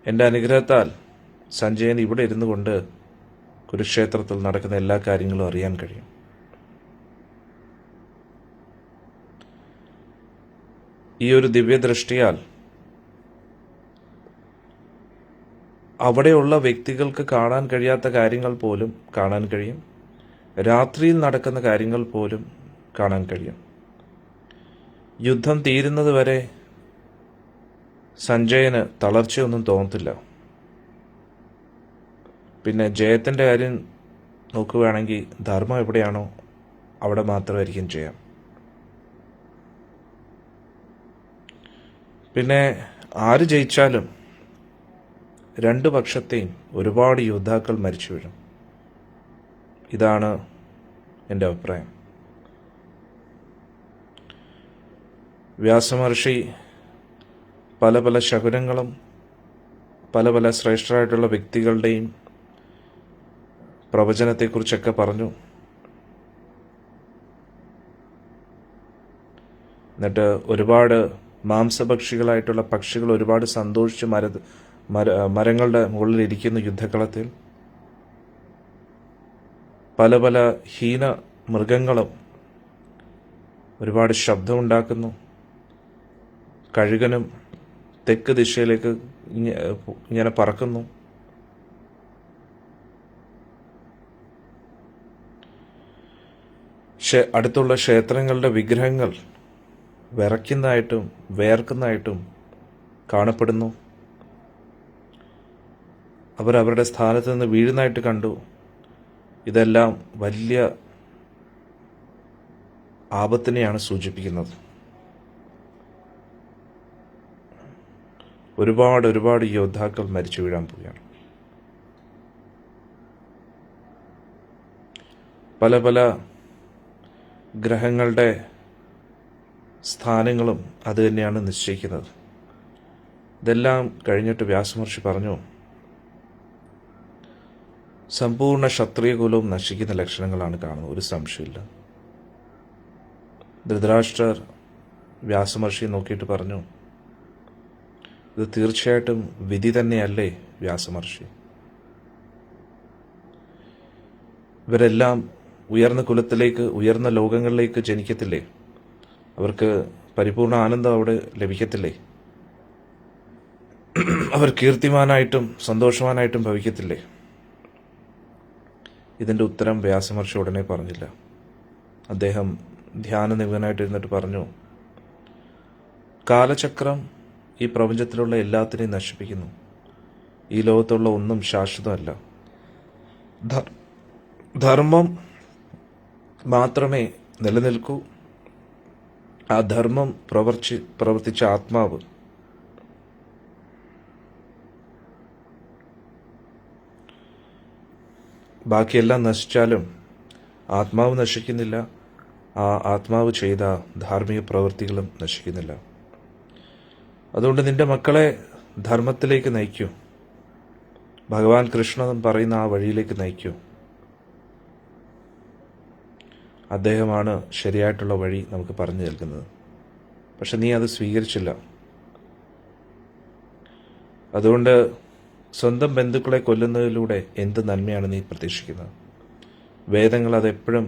എൻ്റെ അനുഗ്രഹത്താൽ സഞ്ജയൻ ഇവിടെ ഇരുന്നു കൊണ്ട് കുരുക്ഷേത്രത്തിൽ നടക്കുന്ന എല്ലാ കാര്യങ്ങളും അറിയാൻ കഴിയും. ഈ ഒരു ദിവ്യദൃഷ്ടിയാൽ അവിടെയുള്ള വ്യക്തികൾക്ക് കാണാൻ കഴിയാത്ത കാര്യങ്ങൾ പോലും കാണാൻ കഴിയും. രാത്രിയിൽ നടക്കുന്ന കാര്യങ്ങൾ പോലും കാണാൻ കഴിയും. യുദ്ധം തീരുന്നത് വരെ സഞ്ജയന് തളർച്ചയൊന്നും തോന്നത്തില്ല. പിന്നെ ജയത്തിൻ്റെ കാര്യം നോക്കുകയാണെങ്കിൽ ധർമ്മം എവിടെയാണോ അവിടെ മാത്രമായിരിക്കും ജയം. പിന്നെ ആര് ജയിച്ചാലും രണ്ടു പക്ഷത്തെയും ഒരുപാട് യോദ്ധാക്കൾ മരിച്ചു വീഴും. ഇതാണ് എൻ്റെ അഭിപ്രായം. വ്യാസമഹർഷി പല പല ശകുനങ്ങളും പല പല ശ്രേഷ്ഠരായിട്ടുള്ള വ്യക്തികളുടെയും പ്രവചനത്തെക്കുറിച്ചൊക്കെ പറഞ്ഞു. എന്നിട്ട് ഒരുപാട് മാംസഭക്ഷികളായിട്ടുള്ള പക്ഷികൾ ഒരുപാട് സന്തോഷിച്ച് മരങ്ങളുടെ മുകളിൽ ഇരിക്കുന്ന യുദ്ധക്കളത്തിൽ പല പല ഹീന മൃഗങ്ങളും ഒരുപാട് ശബ്ദമുണ്ടാക്കുന്നു. കഴുകനും തെക്ക് ദിശയിലേക്ക് ഇങ്ങനെ പറക്കുന്നു. അടുത്തുള്ള ക്ഷേത്രങ്ങളുടെ വിഗ്രഹങ്ങൾ വിറയ്ക്കുന്നതായിട്ടും വേർക്കുന്നതായിട്ടും കാണപ്പെടുന്നു. അവരവരുടെ സ്ഥാനത്ത് നിന്ന് വീഴുന്നതായിട്ട് കണ്ടു. ഇതെല്ലാം വലിയ ആപത്തിനെയാണ് സൂചിപ്പിക്കുന്നത്. ഒരുപാട് യോദ്ധാക്കൾ മരിച്ചു വീഴാൻ പോവുകയാണ്. പല പല ഗ്രഹങ്ങളുടെ സ്ഥാനങ്ങളും അത് തന്നെയാണ് നിശ്ചയിക്കുന്നത്. ഇതെല്ലാം കഴിഞ്ഞിട്ട് വ്യാസമഹർഷി പറഞ്ഞു, സമ്പൂർണ്ണ ക്ഷത്രിയകുലവും നശിക്കുന്ന ലക്ഷണങ്ങളാണ് കാണുന്നത്, ഒരു സംശയമില്ല. ധൃതരാഷ്ട്രർ വ്യാസമഹർഷിയെ നോക്കിയിട്ട് പറഞ്ഞു, ഇത് തീർച്ചയായിട്ടും വിധി തന്നെയല്ലേ വ്യാസമഹർഷി? ഇവരെല്ലാം ഉയർന്ന കുലത്തിലേക്ക്, ഉയർന്ന ലോകങ്ങളിലേക്ക് ജനിക്കത്തില്ലേ? അവർക്ക് പരിപൂർണ ആനന്ദം അവിടെ ലഭിക്കത്തില്ലേ? അവർ കീർത്തിമാനായിട്ടും സന്തോഷവാനായിട്ടും ഭവിക്കത്തില്ലേ? ഇതിൻ്റെ ഉത്തരം വ്യാസമഹർഷി ഉടനെ പറഞ്ഞില്ല. അദ്ദേഹം ധ്യാനനിമഗ്നനായിട്ടിരുന്നിട്ട് പറഞ്ഞു, കാലചക്രം ഈ പ്രപഞ്ചത്തിലുള്ള എല്ലാത്തിനെയും നശിപ്പിക്കുന്നു. ഈ ലോകത്തുള്ള ഒന്നും ശാശ്വതമല്ല. ധർമ്മം മാത്രമേ നിലനിൽക്കൂ. ആ ധർമ്മം പ്രവർത്തിച്ച ആത്മാവ് ബാക്കിയെല്ലാം നശിച്ചാലും ആത്മാവ് നശിക്കുന്നില്ല. ആ ആത്മാവ് ചെയ്ത ധാർമ്മിക പ്രവൃത്തികളും നശിക്കുന്നില്ല. അതുകൊണ്ട് നിന്റെ മക്കളെ ധർമ്മത്തിലേക്ക് നയിക്കൂ. ഭഗവാൻ കൃഷ്ണൻ പറയുന്ന ആ വഴിയിലേക്ക് നയിക്കൂ. അദ്ദേഹമാണ് ശരിയായിട്ടുള്ള വഴി നമുക്ക് പറഞ്ഞു നൽകുന്നത്. പക്ഷെ നീ അത് സ്വീകരിച്ചില്ല. അതുകൊണ്ട് സ്വന്തം ബന്ധുക്കളെ കൊല്ലുന്നതിലൂടെ എന്ത് നന്മയാണ് നീ പ്രതീക്ഷിക്കുന്നത്? വേദങ്ങൾ അതെപ്പോഴും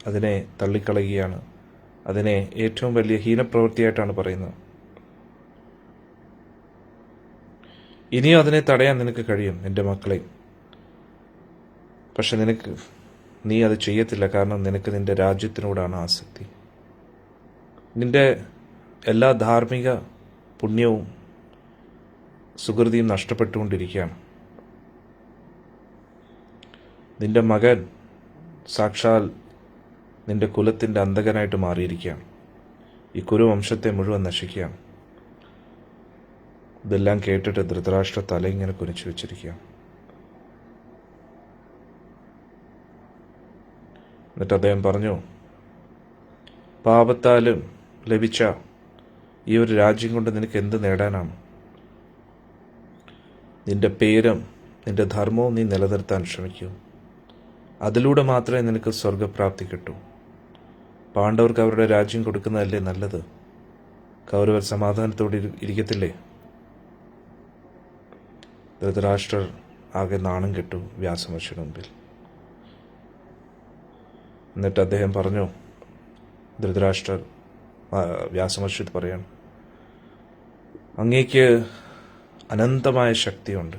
അതിനെ തള്ളിക്കളയുകയാണ്. അതിനെ ഏറ്റവും വലിയ ഹീനപ്രവൃത്തിയായിട്ടാണ് പറയുന്നത്. ഇനിയും അതിനെ തടയാൻ നിനക്ക് കഴിയും എൻ്റെ മക്കളെ. പക്ഷെ നീ അത് ചെയ്യത്തില്ല. കാരണം നിനക്ക് നിന്റെ രാജ്യത്തിനോടാണ് ആസക്തി. നിന്റെ എല്ലാ ധാർമ്മിക പുണ്യവും സുകൃതിയും നഷ്ടപ്പെട്ടുകൊണ്ടിരിക്കുകയാണ്. നിന്റെ മകൻ സാക്ഷാൽ നിന്റെ കുലത്തിൻ്റെ അന്തകനായിട്ട് മാറിയിരിക്കുകയാണ്. ഈ കുരുവംശത്തെ മുഴുവൻ നശിക്കുകയാണ്. ഇതെല്ലാം കേട്ടിട്ട് ധൃതരാഷ്ട്ര തല ഇങ്ങനെ കുനിച്ചു വെച്ചിരിക്കുകയാണ്. എന്നിട്ട് അദ്ദേഹം പറഞ്ഞു, പാപത്താലും ലഭിച്ച ഈ ഒരു രാജ്യം കൊണ്ട് നിനക്ക് എന്ത് നേടാനാണ്? നിന്റെ പേരും നിന്റെ ധർമ്മവും നീ നിലനിർത്താൻ ശ്രമിക്കൂ. അതിലൂടെ മാത്രമേ നിനക്ക് സ്വർഗപ്രാപ്തി കിട്ടൂ. പാണ്ഡവർക്ക് അവരുടെ രാജ്യം കൊടുക്കുന്നതല്ലേ നല്ലത്? കൗരവർ സമാധാനത്തോടെ ഇരിക്കത്തില്ലേ? ധൃതരാഷ്ട്രർ ആകെ നാണം കെട്ടു വ്യാസമഹർഷിയുടെ മുമ്പിൽ. എന്നിട്ട് അദ്ദേഹം പറഞ്ഞു, ധൃതരാഷ്ട്രർ വ്യാസമഹർഷി പറയാണ്, അങ്ങേക്ക് അനന്തമായ ശക്തിയുണ്ട്.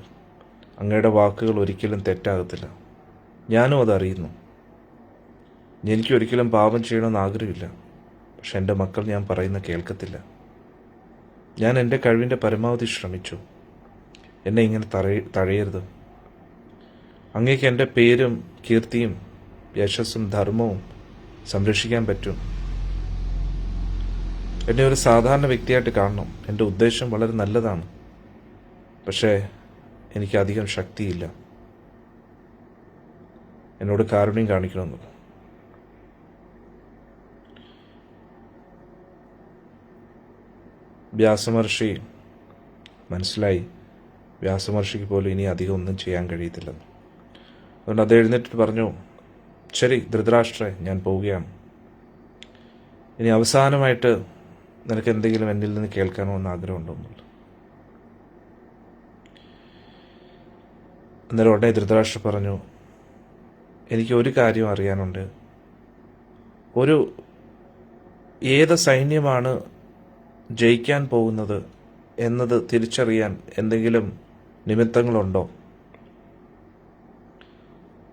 അങ്ങയുടെ വാക്കുകൾ ഒരിക്കലും തെറ്റാകത്തില്ല. ഞാനും അതറിയുന്നു. എനിക്കൊരിക്കലും പാപം ചെയ്യണമെന്ന് ആഗ്രഹമില്ല. പക്ഷെ എൻ്റെ മക്കൾ ഞാൻ പറയുന്ന കേൾക്കത്തില്ല. ഞാൻ എൻ്റെ കഴിവിൻ്റെ പരമാവധി ശ്രമിച്ചു. എന്നെ ഇങ്ങനെ തഴയരുത്. അങ്ങേക്ക് എൻ്റെ പേരും കീർത്തിയും യശസ്സും ധർമ്മവും സംരക്ഷിക്കാൻ പറ്റും. എന്നെ ഒരു സാധാരണ വ്യക്തിയായിട്ട് കാണണം. എൻ്റെ ഉദ്ദേശം വളരെ നല്ലതാണ്. പക്ഷേ എനിക്കധികം ശക്തിയില്ല. എന്നോട് കാരുണ്യം കാണിക്കണമെന്ന്. വ്യാസമഹർഷി മനസ്സിലായി, വ്യാസമഹർഷിക്ക് പോലും ഇനി അധികം ഒന്നും ചെയ്യാൻ കഴിയത്തില്ലെന്ന്. അതുകൊണ്ട് അത് എഴുന്നേറ്റിട്ട് പറഞ്ഞു, ശരി ധൃതരാഷ്ട്രേ, ഞാൻ പോവുകയാണ്. ഇനി അവസാനമായിട്ട് നിനക്ക് എന്തെങ്കിലും എന്നിൽ നിന്ന് കേൾക്കാനോ എന്ന് ആഗ്രഹമുണ്ടോ എന്നുള്ളത്. അന്നേരം ഉടനെ ധൃതരാഷ്ട്രർ പറഞ്ഞു, എനിക്ക് ഒരു കാര്യം അറിയാനുണ്ട്. ഏത് സൈന്യമാണ് ജയിക്കാൻ പോകുന്നത് എന്നത് തിരിച്ചറിയാൻ എന്തെങ്കിലും നിമിത്തങ്ങളുണ്ടോ?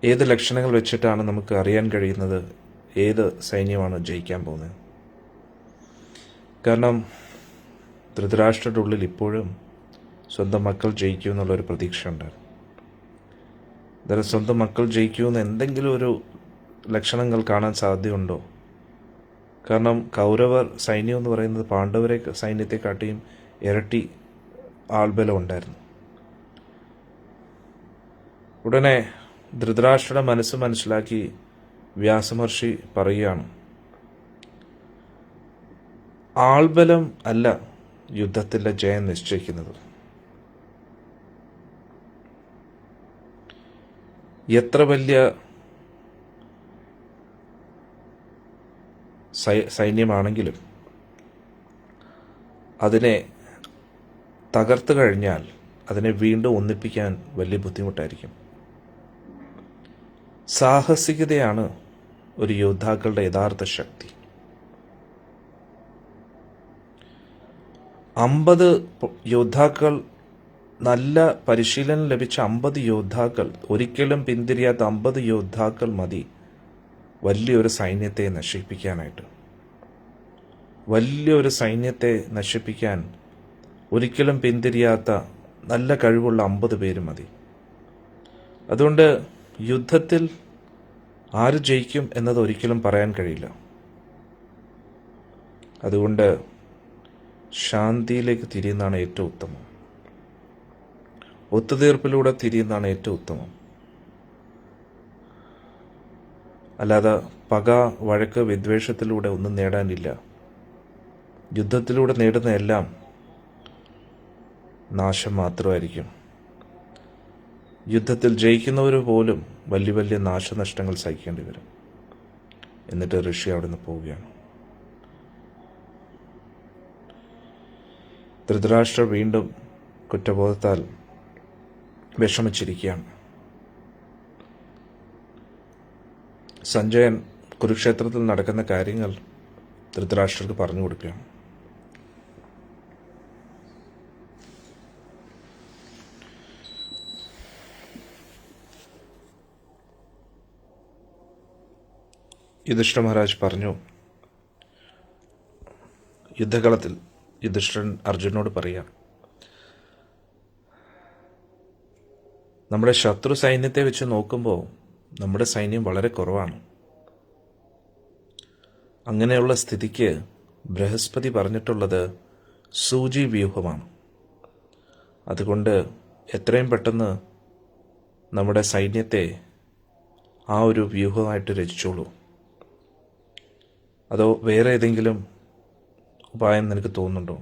ഏത് ലക്ഷണങ്ങൾ വെച്ചിട്ടാണ് നമുക്ക് അറിയാൻ കഴിയുന്നത് ഏത് സൈന്യമാണ് ജയിക്കാൻ പോകുന്നത്? കാരണം ധൃതരാഷ്ട്രയുടെ ഉള്ളിൽ ഇപ്പോഴും സ്വന്തം മക്കൾ ജയിക്കൂ എന്നുള്ളൊരു പ്രതീക്ഷ ഉണ്ടായിരുന്നു. അതായത് സ്വന്തം മക്കൾ ജയിക്കുമെന്ന് എന്തെങ്കിലും ഒരു ലക്ഷണങ്ങൾ കാണാൻ സാധ്യതയുണ്ടോ? കാരണം കൗരവർ സൈന്യം എന്ന് പറയുന്നത് പാണ്ഡവരെ സൈന്യത്തെക്കാട്ടിയും ഇരട്ടി ആൾബലം ഉണ്ടായിരുന്നു. ഉടനെ ധൃതരാഷ്ട്രയുടെ മനസ്സ് മനസ്സിലാക്കി വ്യാസമഹർഷി പറയുകയാണ്, ആൾബലം അല്ല യുദ്ധത്തിലെ ജയം നിശ്ചയിക്കുന്നത്. എത്ര വലിയ സൈന്യമാണെങ്കിലും അതിനെ തകർത്തു കഴിഞ്ഞാൽ അതിനെ വീണ്ടും ഒന്നിപ്പിക്കാൻ വലിയ ബുദ്ധിമുട്ടായിരിക്കും. സാഹസികതയാണ് ഒരു യോദ്ധാക്കളുടെ യഥാർത്ഥ ശക്തി. 50 യോദ്ധാക്കൾ, നല്ല പരിശീലനം ലഭിച്ച 50 യോദ്ധാക്കൾ, ഒരിക്കലും പിന്തിരിയാത്ത 50 യോദ്ധാക്കൾ മതി വലിയൊരു സൈന്യത്തെ നശിപ്പിക്കാനായിട്ട്. വലിയൊരു സൈന്യത്തെ നശിപ്പിക്കാൻ ഒരിക്കലും പിന്തിരിയാത്ത നല്ല കഴിവുള്ള 50 പേര് മതി. അതുകൊണ്ട് യുദ്ധത്തിൽ ആര് ജയിക്കും എന്നത് ഒരിക്കലും പറയാൻ കഴിയില്ല. അതുകൊണ്ട് ശാന്തിയിലേക്ക് തിരിയുന്നതാണ് ഏറ്റവും ഉത്തമം. ഒത്തുതീർപ്പിലൂടെ തിരിയുന്നതാണ് ഏറ്റവും ഉത്തമം. അല്ലാതെ പക, വഴക്ക്, വിദ്വേഷത്തിലൂടെ ഒന്നും നേടാനില്ല. യുദ്ധത്തിലൂടെ നേടുന്ന എല്ലാം നാശം മാത്രമായിരിക്കും. യുദ്ധത്തിൽ ജയിക്കുന്നവർ പോലും വലിയ വലിയ നാശനഷ്ടങ്ങൾ സഹിക്കേണ്ടി വരും. എന്നിട്ട് ഋഷി അവിടെ നിന്ന് പോവുകയാണ്. ധൃതരാഷ്ട്രർ വീണ്ടും കുറ്റബോധത്താൽ വിഷമിച്ചിരിക്കുകയാണ്. സഞ്ജയൻ കുരുക്ഷേത്രത്തിൽ നടക്കുന്ന കാര്യങ്ങൾ ധൃതരാഷ്ട്രർക്ക് പറഞ്ഞു കൊടുക്കുകയാണ്. യുധിഷ്ഠിര മഹാരാജ് പറഞ്ഞു, യുദ്ധകളത്തിൽ യുധിഷ്ഠിരൻ അർജുനോട് പറയാം, നമ്മുടെ ശത്രു സൈന്യത്തെ വെച്ച് നോക്കുമ്പോൾ നമ്മുടെ സൈന്യം വളരെ കുറവാണ്. അങ്ങനെയുള്ള സ്ഥിതിക്ക് ബൃഹസ്പതി പറഞ്ഞിട്ടുള്ളത് സൂചി വ്യൂഹമാണ്. അതുകൊണ്ട് എത്രയും പെട്ടെന്ന് നമ്മുടെ സൈന്യത്തെ ആ ഒരു വ്യൂഹമായിട്ട് രചിച്ചോളൂ. അതോ വേറെ ഏതെങ്കിലും ഉപായം നിനക്ക് തോന്നുന്നുണ്ടോ?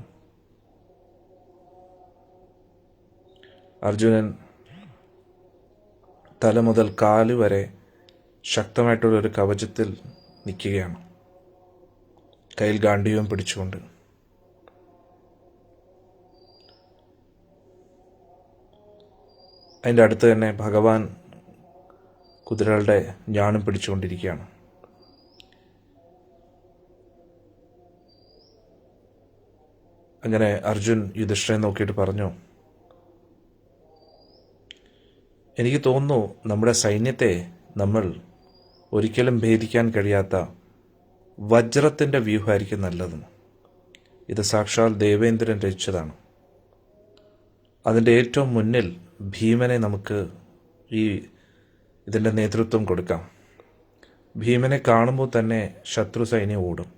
അർജുനൻ തല മുതൽ കാല് വരെ ശക്തമായിട്ടുള്ളൊരു കവചത്തിൽ നിൽക്കുകയാണ്, കയ്യിൽ ഗാണ്ഡീവം പിടിച്ചുകൊണ്ട്. അതിൻ്റെ അടുത്ത് തന്നെ ഭഗവാൻ കുതിരകളുടെ ഞാണും പിടിച്ചുകൊണ്ടിരിക്കുകയാണ്. അങ്ങനെ അർജുൻ യുധിഷ്ഠിരനെ നോക്കിയിട്ട് പറഞ്ഞു, എനിക്ക് തോന്നുന്നു നമ്മുടെ സൈന്യത്തെ നമ്മൾ ഒരിക്കലും ഭേദിക്കാൻ കഴിയാത്ത വജ്രത്തിൻ്റെ വ്യൂഹമായിരിക്കും നല്ലതെന്ന്. ഇത് സാക്ഷാൽ ദേവേന്ദ്രൻ രചിച്ചതാണ്. അതിൻ്റെ ഏറ്റവും മുന്നിൽ ഭീമനെ നമുക്ക് ഇതിൻ്റെ നേതൃത്വം കൊടുക്കാം. ഭീമനെ കാണുമ്പോൾ തന്നെ ശത്രു സൈന്യം ഓടും,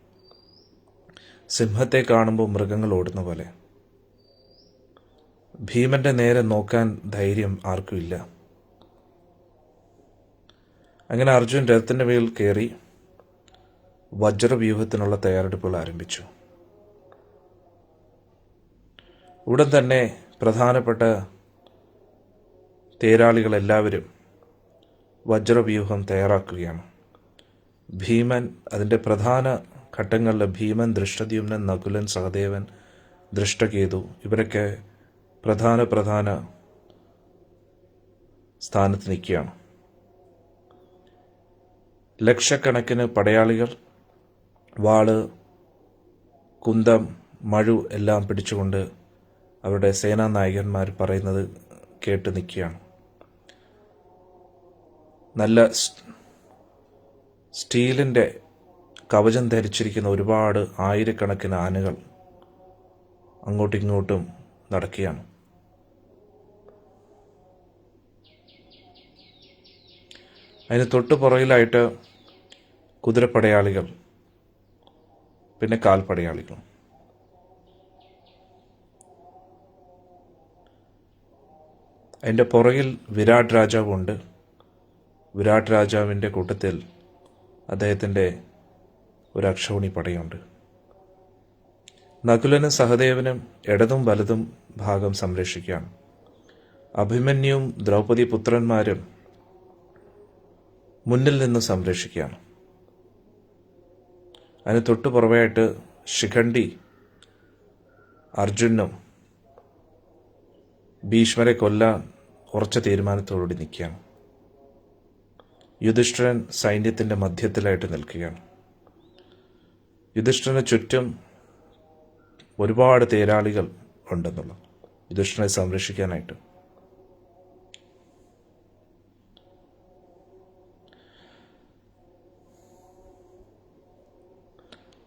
സിംഹത്തെ കാണുമ്പോൾ മൃഗങ്ങൾ ഓടുന്ന പോലെ. ഭീമന്റെ നേരെ നോക്കാൻ ധൈര്യം ആർക്കും ഇല്ല. അങ്ങനെ അർജുൻ രഥത്തിൻ്റെ മേൽ കയറി വജ്രവ്യൂഹത്തിനുള്ള തയ്യാറെടുപ്പുകൾ ആരംഭിച്ചു. ഉടൻ തന്നെ പ്രധാനപ്പെട്ട തേരാളികളെല്ലാവരും വജ്രവ്യൂഹം തയ്യാറാക്കുകയാണ്. ഭീമൻ അതിൻ്റെ പ്രധാന ഘട്ടങ്ങളിൽ ഭീമൻ, ദൃഷ്ടദ്യുമ്നൻ, നകുലൻ, സഹദേവൻ, ദൃഷ്ടകേതു ഇവരൊക്കെ പ്രധാന സ്ഥാനത്ത് നിൽക്കുകയാണ്. ലക്ഷക്കണക്കിന് പടയാളികൾ വാള്, കുന്തം, മഴു എല്ലാം പിടിച്ചുകൊണ്ട് അവരുടെ സേനാനായകന്മാർ പറയുന്നത് കേട്ട് നിൽക്കുകയാണ്. നല്ല സ്റ്റീലിൻ്റെ കവചം ധരിച്ചിരിക്കുന്ന ഒരുപാട് ആയിരക്കണക്കിന് ആനകൾ അങ്ങോട്ടും ഇങ്ങോട്ടും നടക്കുകയാണ്. അതിന് തൊട്ടു പുറകിലായിട്ട് കുതിരപ്പടയാളികൾ, പിന്നെ കാൽപ്പടയാളികൾ. അതിൻ്റെ പുറകിൽ വിരാട് രാജാവുണ്ട്. വിരാട് രാജാവിൻ്റെ കൂട്ടത്തിൽ അദ്ദേഹത്തിൻ്റെ ഒരു അക്ഷൗണി പടയുണ്ട്. നകുലനും സഹദേവനും ഇടതും വലതും ഭാഗം സംരക്ഷിക്കുകയാണ്. അഭിമന്യുവും ദ്രൗപദി പുത്രന്മാരും മുന്നിൽ നിന്ന് സംരക്ഷിക്കുകയാണ്. അതിന് തൊട്ടു പുറമെയായിട്ട് ശിഖണ്ഡി അർജുനും ഭീഷ്മരെ കൊല്ലാൻ ഉറച്ച തീരുമാനത്തോടുകൂടി നിൽക്കുകയാണ്. യുധിഷ്ഠിരൻ സൈന്യത്തിൻ്റെ മധ്യത്തിലായിട്ട് നിൽക്കുകയാണ്. യുധിഷ്ഠിരന് ചുറ്റും ഒരുപാട് തേരാളികൾ ഉണ്ടെന്നുള്ളത് യുധിഷ്ഠിരനെ സംരക്ഷിക്കാനായിട്ട്.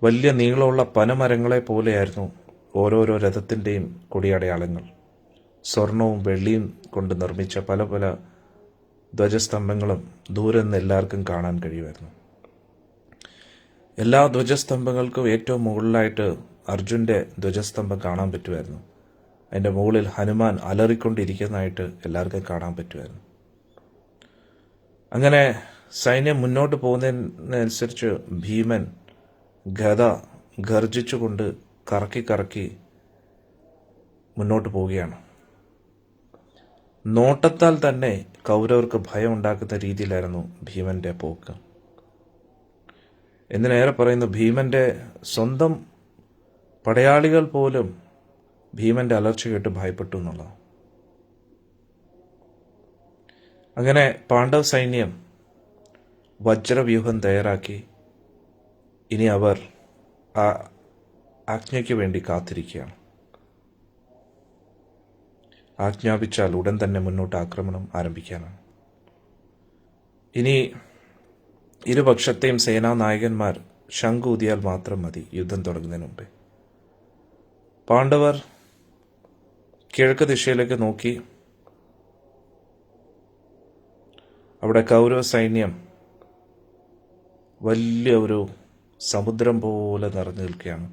വലിയ നീളമുള്ള പനമരങ്ങളെ പോലെയായിരുന്നു ഓരോരോ രഥത്തിൻ്റെയും കൊടിയടയാളങ്ങൾ. സ്വർണവും വെള്ളിയും കൊണ്ട് നിർമ്മിച്ച പല പല ധ്വജസ്തംഭങ്ങളും ദൂരെ നിന്ന് എല്ലാവർക്കും കാണാൻ കഴിയുമായിരുന്നു. എല്ലാ ധ്വജസ്തംഭങ്ങൾക്കും ഏറ്റവും മുകളിലായിട്ട് അർജുൻ്റെ ധ്വജസ്തംഭം കാണാൻ പറ്റുമായിരുന്നു. അതിൻ്റെ മുകളിൽ ഹനുമാൻ അലറിക്കൊണ്ടിരിക്കുന്നതായിട്ട് എല്ലാവർക്കും കാണാൻ പറ്റുമായിരുന്നു. അങ്ങനെ സൈന്യം മുന്നോട്ട് പോകുന്നതിനനുസരിച്ച് ഭീമൻ ഗദ ഗർജിച്ചുകൊണ്ട് കറക്കി മുന്നോട്ട് പോവുകയാണ്. നോട്ടത്താൽ തന്നെ കൗരവർക്ക് ഭയം ഉണ്ടാക്കുന്ന രീതിയിലായിരുന്നു ഭീമന്റെ പോക്ക്. എന്തിനേറെ പറയുന്നു, ഭീമന്റെ സ്വന്തം പടയാളികൾ പോലും ഭീമന്റെ അലർച്ച കേട്ട് ഭയപ്പെട്ടു എന്നുള്ളത്. അങ്ങനെ പാണ്ഡവ സൈന്യം വജ്രവ്യൂഹം തയ്യാറാക്കി ഇനി അവർ ആ ആജ്ഞയ്ക്ക് വേണ്ടി കാത്തിരിക്കുകയാണ്. ആജ്ഞാപിച്ചാൽ ഉടൻ തന്നെ മുന്നോട്ട് ആക്രമണം ആരംഭിക്കാനാണ്. ഇനി ഇരുപക്ഷത്തെയും സേനാനായകന്മാർ ശംഖൂതിയാൽ മാത്രം മതി യുദ്ധം തുടങ്ങുന്നതിന് മുമ്പേ. പാണ്ഡവർ കിഴക്ക് ദിശയിലേക്ക് നോക്കി. അവിടെ കൗരവ സൈന്യം വലിയ ഒരു സമുദ്രം പോലെ നിറഞ്ഞു നിൽക്കുകയാണ്.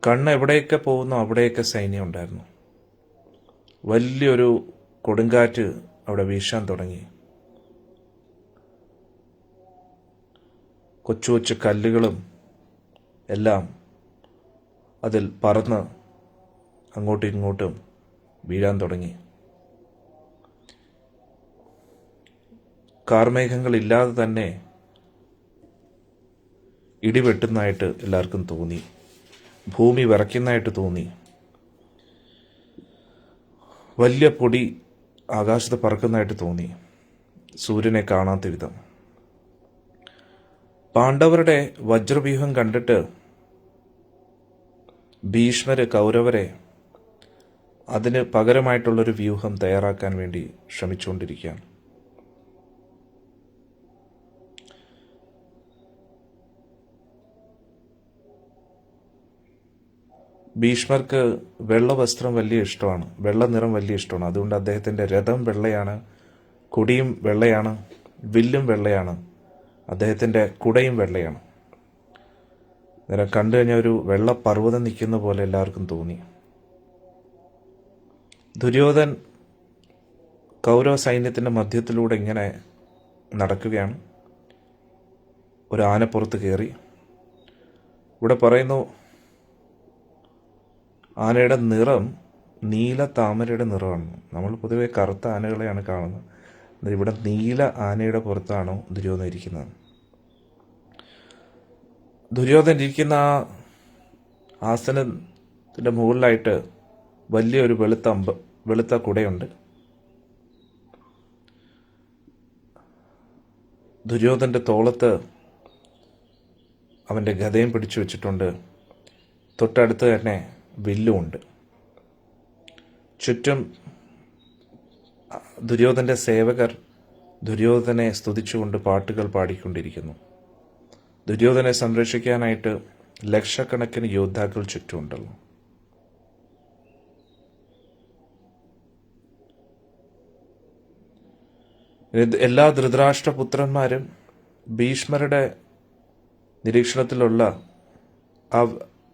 കണ്ണ് എവിടെയൊക്കെ പോകുന്നോ അവിടെയൊക്കെ സൈന്യം ഉണ്ടായിരുന്നു. വലിയൊരു കൊടുങ്കാറ്റ് അവിടെ വീശാൻ തുടങ്ങി. കൊച്ചു കൊച്ചു കല്ലുകളും എല്ലാം അതിൽ പറന്ന് അങ്ങോട്ടും ഇങ്ങോട്ടും വീഴാൻ തുടങ്ങി. കാർമേഘങ്ങളില്ലാതെ തന്നെ ഇടിവെട്ടുന്നതായിട്ട് എല്ലാവർക്കും തോന്നി. ഭൂമി വിറയ്ക്കുന്നതായിട്ട് തോന്നി. വലിയ പൊടി ആകാശത്ത് പറക്കുന്നതായിട്ട് തോന്നി, സൂര്യനെ കാണാത്ത വിധം. പാണ്ഡവരുടെ വജ്രവ്യൂഹം കണ്ടിട്ട് ഭീഷ്മര് കൗരവരെ അതിന് പകരമായിട്ടുള്ളൊരു വ്യൂഹം തയ്യാറാക്കാൻ വേണ്ടി ശ്രമിച്ചുകൊണ്ടിരിക്കുകയാണ്. ഭീഷ്മർക്ക് വെള്ള വസ്ത്രം വലിയ ഇഷ്ടമാണ്, വെള്ള നിറം വലിയ ഇഷ്ടമാണ്. അതുകൊണ്ട് അദ്ദേഹത്തിൻ്റെ രഥം വെള്ളയാണ്, കൊടിയും വെള്ളയാണ്, വില്ലും വെള്ളയാണ്, അദ്ദേഹത്തിൻ്റെ കുടയും വെള്ളയാണ്. നേരം കണ്ടു കഴിഞ്ഞാൽ ഒരു വെള്ള പർവ്വതം നിൽക്കുന്ന പോലെ എല്ലാവർക്കും തോന്നി. ദുര്യോധൻ കൗരവ സൈന്യത്തിൻ്റെ മധ്യത്തിലൂടെ ഇങ്ങനെ നടക്കുകയാണ്. ഒരു ആനപ്പുറത്ത് കയറി. ഇവിടെ പറയുന്നു ആനയുടെ നിറം നീല താമരയുടെ നിറമാണ്. നമ്മൾ പൊതുവെ കറുത്ത ആനകളെയാണ് കാണുന്നത്. ഇവിടെ നീല ആനയുടെ പുറത്താണോ ദുര്യോധന ഇരിക്കുന്നത്. ദുര്യോധന ഇരിക്കുന്ന ആ ആസനത്തിൻ്റെ മുകളിലായിട്ട് വലിയൊരു വെളുത്ത കുടയുണ്ട്. ദുര്യോധൻ്റെ തോളത്ത് അവൻ്റെ ഗദയും പിടിച്ചു വെച്ചിട്ടുണ്ട്. തൊട്ടടുത്ത് തന്നെ വില്ലുമുണ്ട്. ചുറ്റും ദുര്യോധൻ്റെ സേവകർ ദുര്യോധനെ സ്തുതിച്ചുകൊണ്ട് പാട്ടുകൾ പാടിക്കൊണ്ടിരിക്കുന്നു. ദുര്യോധനെ സംരക്ഷിക്കാനായിട്ട് ലക്ഷക്കണക്കിന് യോദ്ധാക്കൾ ചുറ്റുമുണ്ടല്ലോ. എല്ലാ ധൃതരാഷ്ട്രപുത്രന്മാരും ഭീഷ്മരുടെ നിരീക്ഷണത്തിലുള്ള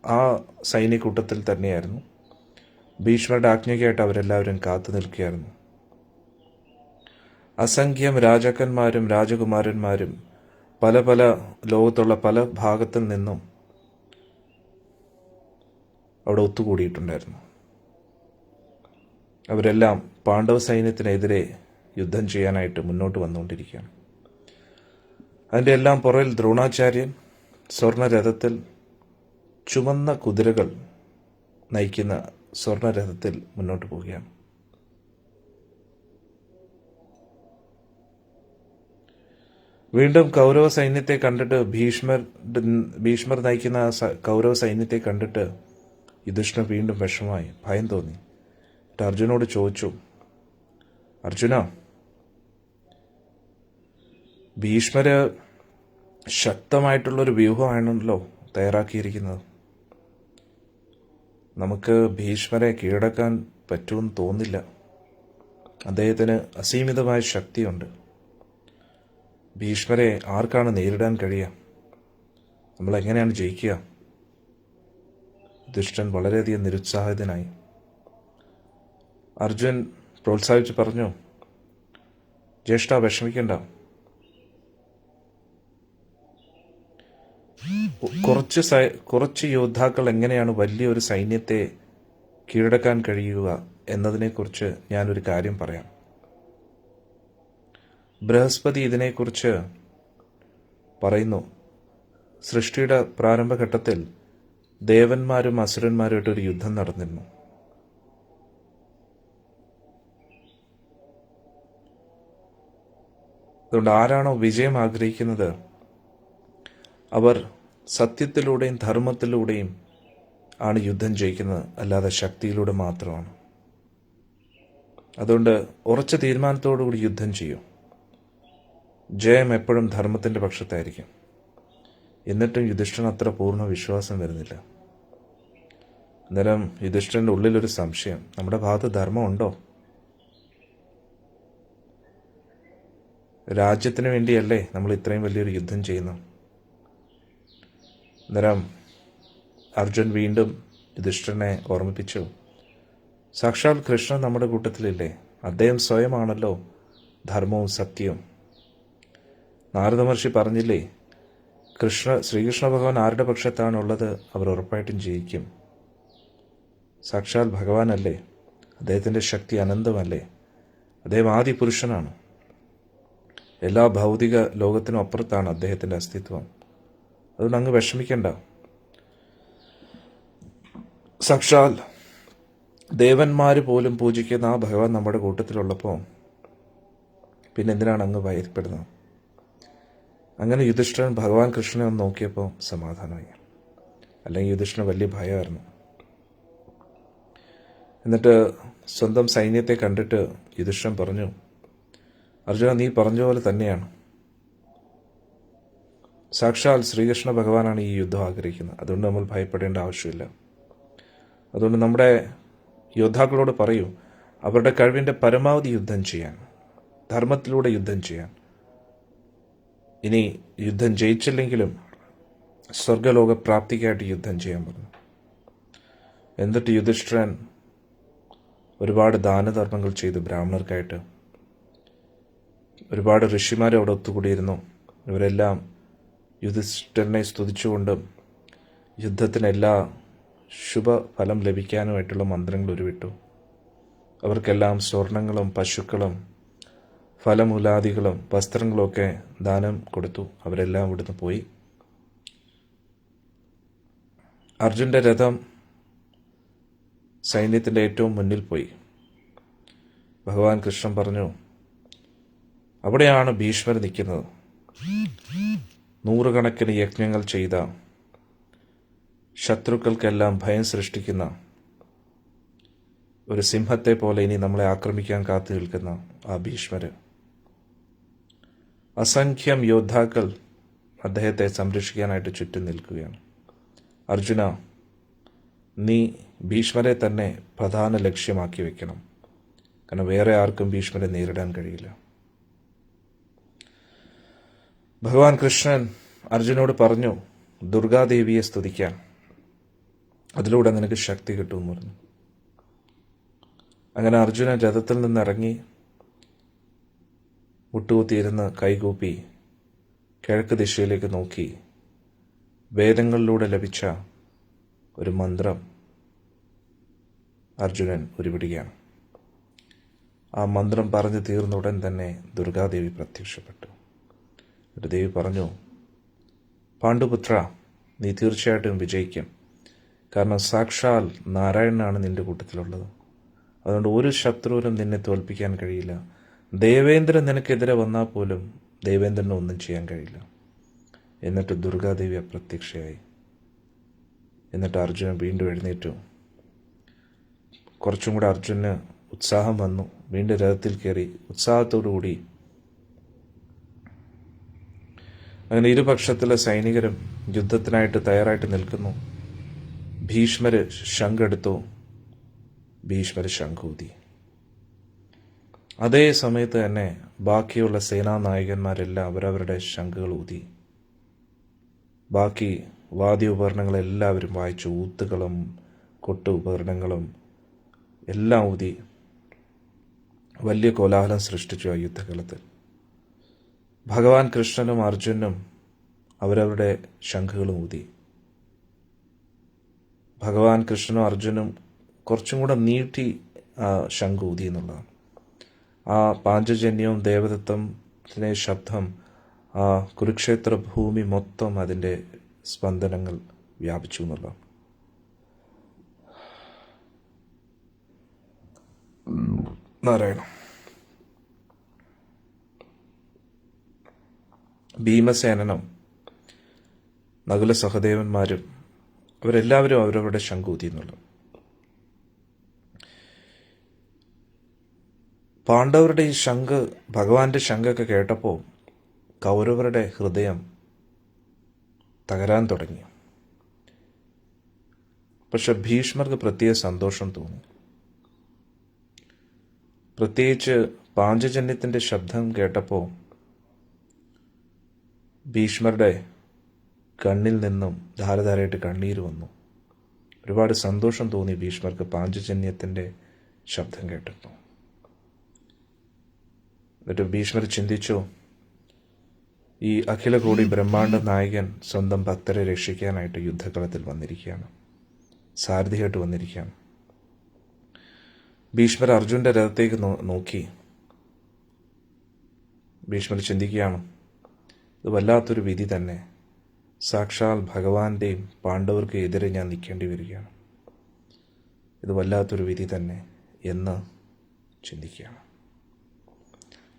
ആ സൈനികൂട്ടത്തിൽ തന്നെയായിരുന്നു. ഭീഷ്മരുടെ ആജ്ഞയ്ക്കായിട്ട് അവരെല്ലാവരും കാത്തു നിൽക്കുകയായിരുന്നു. അസംഖ്യം രാജാക്കന്മാരും രാജകുമാരന്മാരും പല പല ലോകത്തുള്ള പല ഭാഗത്തിൽ നിന്നും അവിടെ ഒത്തുകൂടിയിട്ടുണ്ടായിരുന്നു. അവരെല്ലാം പാണ്ഡവ സൈന്യത്തിനെതിരെ യുദ്ധം ചെയ്യാനായിട്ട് മുന്നോട്ട് വന്നുകൊണ്ടിരിക്കുകയാണ്. അതിൻ്റെ എല്ലാം പുറകിൽ ദ്രോണാചാര്യൻ സ്വർണരഥത്തിൽ, ചുമന്ന കുതിരകൾ നയിക്കുന്ന സ്വർണരഥത്തിൽ മുന്നോട്ട് പോവുകയാണ്. വീണ്ടും കൗരവ സൈന്യത്തെ കണ്ടിട്ട് ഭീഷ്മർ നയിക്കുന്ന കൗരവ സൈന്യത്തെ കണ്ടിട്ട് യുധിഷ്ഠിരൻ വീണ്ടും വിഷമമായി, ഭയം തോന്നി. അർജുനോട് ചോദിച്ചു, അർജുന, ഭീഷ്മര് ശക്തമായിട്ടുള്ളൊരു വ്യൂഹമാണല്ലോ തയ്യാറാക്കിയിരിക്കുന്നത്. നമുക്ക് ഭീഷ്മരെ കീഴടക്കാൻ പറ്റുമെന്ന് തോന്നില്ല. അദ്ദേഹത്തിന് അസീമിതമായ ശക്തിയുണ്ട്. ഭീഷ്മരെ ആർക്കാണ് നേരിടാൻ കഴിയുക? നമ്മളെങ്ങനെയാണ് ജയിക്കുക? യുധിഷ്ഠിരൻ വളരെയധികം നിരുത്സാഹിതനായി. അർജുൻ പ്രോത്സാഹിച്ച് പറഞ്ഞു, ജ്യേഷ്ഠ, വിഷമിക്കണ്ട. കുറച്ച് യോദ്ധാക്കൾ എങ്ങനെയാണ് വലിയൊരു സൈന്യത്തെ കീഴടക്കാൻ കഴിയുക എന്നതിനെക്കുറിച്ച് ഞാനൊരു കാര്യം പറയാം. ബൃഹസ്പതി ഇതിനെക്കുറിച്ച് പറയുന്നു. സൃഷ്ടിയുടെ പ്രാരംഭഘട്ടത്തിൽ ദേവന്മാരും അസുരന്മാരുമായിട്ടൊരു യുദ്ധം നടന്നിരുന്നു. അതുകൊണ്ട് ആരാണോ വിജയം ആഗ്രഹിക്കുന്നത് അവർ സത്യത്തിലൂടെയും ധർമ്മത്തിലൂടെയും ആണ് യുദ്ധം ജയിക്കുന്നത്, അല്ലാതെ ശക്തിയിലൂടെ മാത്രമാണ്. അതുകൊണ്ട് ഉറച്ച തീരുമാനത്തോടുകൂടി യുദ്ധം ചെയ്യും. ജയം എപ്പോഴും ധർമ്മത്തിൻ്റെ പക്ഷത്തായിരിക്കും. എന്നിട്ടും യുധിഷ്ഠിരൻ അത്ര പൂർണ്ണ വിശ്വാസം വരുന്നില്ല. അന്നേരം യുധിഷ്ഠിരൻ്റെ ഉള്ളിലൊരു സംശയം, നമ്മുടെ ഭാഗത്ത് ധർമ്മമുണ്ടോ? രാജ്യത്തിന് വേണ്ടിയല്ലേ നമ്മൾ ഇത്രയും വലിയൊരു യുദ്ധം ചെയ്യുന്നു? അന്നേരം അർജുൻ വീണ്ടും യുധിഷ്ഠിരനെ ഓർമ്മിപ്പിച്ചു, സാക്ഷാൽ കൃഷ്ണൻ നമ്മുടെ കൂട്ടത്തിലില്ലേ? അദ്ദേഹം സ്വയമാണല്ലോ ധർമ്മവും സത്യവും. നാരദ മഹർഷി പറഞ്ഞില്ലേ, ശ്രീകൃഷ്ണ ഭഗവാൻ ആരുടെ പക്ഷത്താണുള്ളത് അവർ ഉറപ്പായിട്ടും ജയിക്കും. സാക്ഷാൽ ഭഗവാനല്ലേ, അദ്ദേഹത്തിൻ്റെ ശക്തി അനന്തമല്ലേ, അദ്ദേഹം ആദി പുരുഷനാണ്. എല്ലാ ഭൗതിക ലോകത്തിനും അപ്പുറത്താണ് അദ്ദേഹത്തിൻ്റെ അസ്തിത്വം. അതുകൊണ്ട് അങ്ങ് വിഷമിക്കണ്ട. സാക്ഷാൽ ദേവന്മാർ പോലും പൂജിക്കുന്ന ആ ഭഗവാൻ നമ്മുടെ കൂട്ടത്തിലുള്ളപ്പോൾ പിന്നെ എന്തിനാണ് അങ്ങ് ഭയപ്പെടുന്നത്? അങ്ങനെ യുധിഷ്ഠിരൻ ഭഗവാൻ കൃഷ്ണനെ ഒന്ന് നോക്കിയപ്പോൾ സമാധാനമായി. അല്ലെങ്കിൽ യുധിഷ്ഠിരന് വലിയ ഭയമായിരുന്നു. എന്നിട്ട് സ്വന്തം സൈന്യത്തെ കണ്ടിട്ട് യുധിഷ്ഠിരൻ പറഞ്ഞു, അർജുന, നീ പറഞ്ഞ പോലെ തന്നെയാണ്. സാക്ഷാൽ ശ്രീകൃഷ്ണ ഭഗവാനാണ് ഈ യുദ്ധം ആഗ്രഹിക്കുന്നത്. അതുകൊണ്ട് നമ്മൾ ഭയപ്പെടേണ്ട ആവശ്യമില്ല. അതുകൊണ്ട് നമ്മുടെ യോദ്ധാക്കളോട് പറയൂ, അവരുടെ കഴിവിൻ്റെ പരമാവധി യുദ്ധം ചെയ്യാൻ, ധർമ്മത്തിലൂടെ യുദ്ധം ചെയ്യാൻ. ഇനി യുദ്ധം ജയിച്ചില്ലെങ്കിലും സ്വർഗലോക പ്രാപ്തിക്കായിട്ട് യുദ്ധം ചെയ്യാൻ പറഞ്ഞു. എന്നിട്ട് യുധിഷ്ഠിരൻ ഒരുപാട് ദാനധർമ്മങ്ങൾ ചെയ്തു ബ്രാഹ്മണർക്കായിട്ട്. ഒരുപാട് ഋഷിമാർ അവിടെ ഒത്തുകൂടിയിരുന്നു. ഇവരെല്ലാം യുധിഷ്ഠിരനെ സ്തുതിച്ചുകൊണ്ടും യുദ്ധത്തിന് എല്ലാ ശുഭഫലം ലഭിക്കാനുമായിട്ടുള്ള മന്ത്രങ്ങൾ ഉരുവിട്ടു. അവർക്കെല്ലാം സ്വർണങ്ങളും പശുക്കളും ഫലമൂലാദികളും വസ്ത്രങ്ങളുമൊക്കെ ദാനം കൊടുത്തു. അവരെല്ലാം ഇവിടുന്ന് പോയി. അർജുൻ്റെ രഥം സൈന്യത്തിൻ്റെ ഏറ്റവും മുന്നിൽ പോയി. ഭഗവാൻ കൃഷ്ണൻ പറഞ്ഞു, അവിടെയാണ് ഭീഷ്മർ നിൽക്കുന്നത്. നൂറുകണക്കിന് യജ്ഞങ്ങൾ ചെയ്ത, ശത്രുക്കൾക്കെല്ലാം ഭയം സൃഷ്ടിക്കുന്ന ഒരു സിംഹത്തെ പോലെ ഇനി നമ്മളെ ആക്രമിക്കാൻ കാത്തു നിൽക്കുന്ന ആ ഭീഷ്മര്. അസംഖ്യം യോദ്ധാക്കൾ അദ്ദേഹത്തെ സംരക്ഷിക്കാനായിട്ട് ചുറ്റും നിൽക്കുകയാണ്. അർജുന, നീ ഭീഷ്മരെ തന്നെ പ്രധാന ലക്ഷ്യമാക്കി വെക്കണം. കാരണം വേറെ ആർക്കും ഭീഷ്മരെ നേരിടാൻ കഴിയില്ല. ഭഗവാൻ കൃഷ്ണൻ അർജുനോട് പറഞ്ഞു, ദുർഗാദേവിയെ സ്തുതിക്കാൻ, അതിലൂടെ നിനക്ക് ശക്തി കിട്ടുമെന്ന് പറഞ്ഞു. അങ്ങനെ അർജുനൻ രഥത്തിൽ നിന്നിറങ്ങി മുട്ടുകുത്തിയിരുന്ന് കൈകൂപ്പി കിഴക്ക് ദിശയിലേക്ക് നോക്കി വേദങ്ങളിലൂടെ ലഭിച്ച ഒരു മന്ത്രം അർജുനൻ ഉരുവിടുകയാണ്. ആ മന്ത്രം പറഞ്ഞു തീർന്ന ഉടൻ തന്നെ ദുർഗാദേവി പ്രത്യക്ഷപ്പെട്ടു. ഒരു ദേവി പറഞ്ഞു, പാണ്ഡുപുത്ര, നീ തീർച്ചയായിട്ടും വിജയിക്കും. കാരണം സാക്ഷാൽ നാരായണനാണ് നിന്റെ കൂട്ടത്തിലുള്ളത്. അതുകൊണ്ട് ഒരു ശത്രുവിനും നിന്നെ തോൽപ്പിക്കാൻ കഴിയില്ല. ദേവേന്ദ്രൻ നിനക്കെതിരെ വന്നാൽ പോലും ദേവേന്ദ്രന് ഒന്നും ചെയ്യാൻ കഴിയില്ല. എന്നിട്ട് ദുർഗാദേവി അപ്രത്യക്ഷയായി. എന്നിട്ട് അർജുനൻ വീണ്ടും എഴുന്നേറ്റു. കുറച്ചും കൂടെ അർജുനന് ഉത്സാഹം വന്നു. വീണ്ടും രഥത്തിൽ കയറി ഉത്സാഹത്തോടു കൂടി. അങ്ങനെ ഇരുപക്ഷത്തിലെ സൈനികരും യുദ്ധത്തിനായിട്ട് തയ്യാറായിട്ട് നിൽക്കുന്നു. ഭീഷ്മര് ശംഖെടുത്തു. ഭീഷ്മര് ശംഖൂതി. അതേ സമയത്ത് തന്നെ ബാക്കിയുള്ള സേനാനായകന്മാരെല്ലാം അവരവരുടെ ശംഖുകൾ ഊതി. ബാക്കി വാദ്യോപകരണങ്ങളെല്ലാവരും വായിച്ചു. ഊത്തുകളും കൊട്ടു ഉപകരണങ്ങളും എല്ലാം ഊതി വലിയ കോലാഹലം സൃഷ്ടിച്ചു ആ യുദ്ധകളത്തിൽ. ഭഗവാൻ കൃഷ്ണനും അർജുനും അവരവരുടെ ശംഖുകളും ഊതി. ഭഗവാൻ കൃഷ്ണനും അർജുനും കുറച്ചും കൂടെ നീട്ടി ആ ശംഖ് ഊതി എന്നുള്ളതാണ്. ആ പാഞ്ചജന്യവും ദേവദത്തത്തിൻ്റെ ശബ്ദം ആ കുരുക്ഷേത്ര ഭൂമി മൊത്തം അതിൻ്റെ സ്പന്ദനങ്ങൾ വ്യാപിച്ചു എന്നുള്ളതാണ്. നാരായണ. ഭീമസേനനും നകുല സഹദേവന്മാരും അവരെല്ലാവരും അവരവരുടെ ശംഖൂതി എന്നുള്ളത്. പാണ്ഡവരുടെ ഈ ശംഖ്, ഭഗവാന്റെ ശംഖൊക്കെ കേട്ടപ്പോൾ കൗരവരുടെ ഹൃദയം തകരാൻ തുടങ്ങി. പക്ഷെ ഭീഷ്മർക്ക് പ്രത്യേക സന്തോഷം തോന്നി. പ്രത്യേകിച്ച് പാഞ്ചജന്യത്തിൻ്റെ ശബ്ദം കേട്ടപ്പോൾ ഭീഷ്മരുടെ കണ്ണിൽ നിന്നും ധാരധാരയായിട്ട് കണ്ണീര് വന്നു. ഒരുപാട് സന്തോഷം തോന്നി ഭീഷ്മർക്ക് പാഞ്ചജന്യത്തിൻ്റെ ശബ്ദം കേട്ടപ്പോൾ. എന്നിട്ട് ഭീഷ്മർ ചിന്തിച്ചു, ഈ അഖിലകോടി ബ്രഹ്മാണ്ഡ നായകൻ സ്വന്തം ഭക്തരെ രക്ഷിക്കാനായിട്ട് യുദ്ധകളത്തിൽ വന്നിരിക്കുകയാണ്, സാരഥിയായിട്ട് വന്നിരിക്കുകയാണ്. ഭീഷ്മർ അർജുൻ്റെ രഥത്തേക്ക് നോക്കി. ഭീഷ്മർ ചിന്തിക്കുകയാണ്, ഇത് വല്ലാത്തൊരു വിധി തന്നെ. സാക്ഷാൽ ഭഗവാന്റെയും പാണ്ഡവർക്ക് എതിരെ ഞാൻ നിൽക്കേണ്ടി വരികയാണ്. ഇത് വല്ലാത്തൊരു വിധി തന്നെ എന്ന് ചിന്തിക്കുകയാണ്.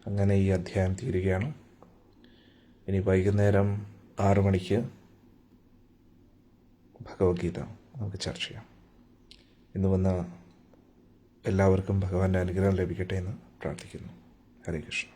അങ്ങനെ ഈ അധ്യായം തീരുകയാണ്. ഇനി വൈകുന്നേരം 6 മണിക്ക് ഭഗവത്ഗീത നമുക്ക് ചർച്ച ചെയ്യാം. ഇന്ന് വന്ന എല്ലാവർക്കും ഭഗവാന്റെ അനുഗ്രഹം ലഭിക്കട്ടെ എന്ന് പ്രാർത്ഥിക്കുന്നു. ഹരേ കൃഷ്ണ.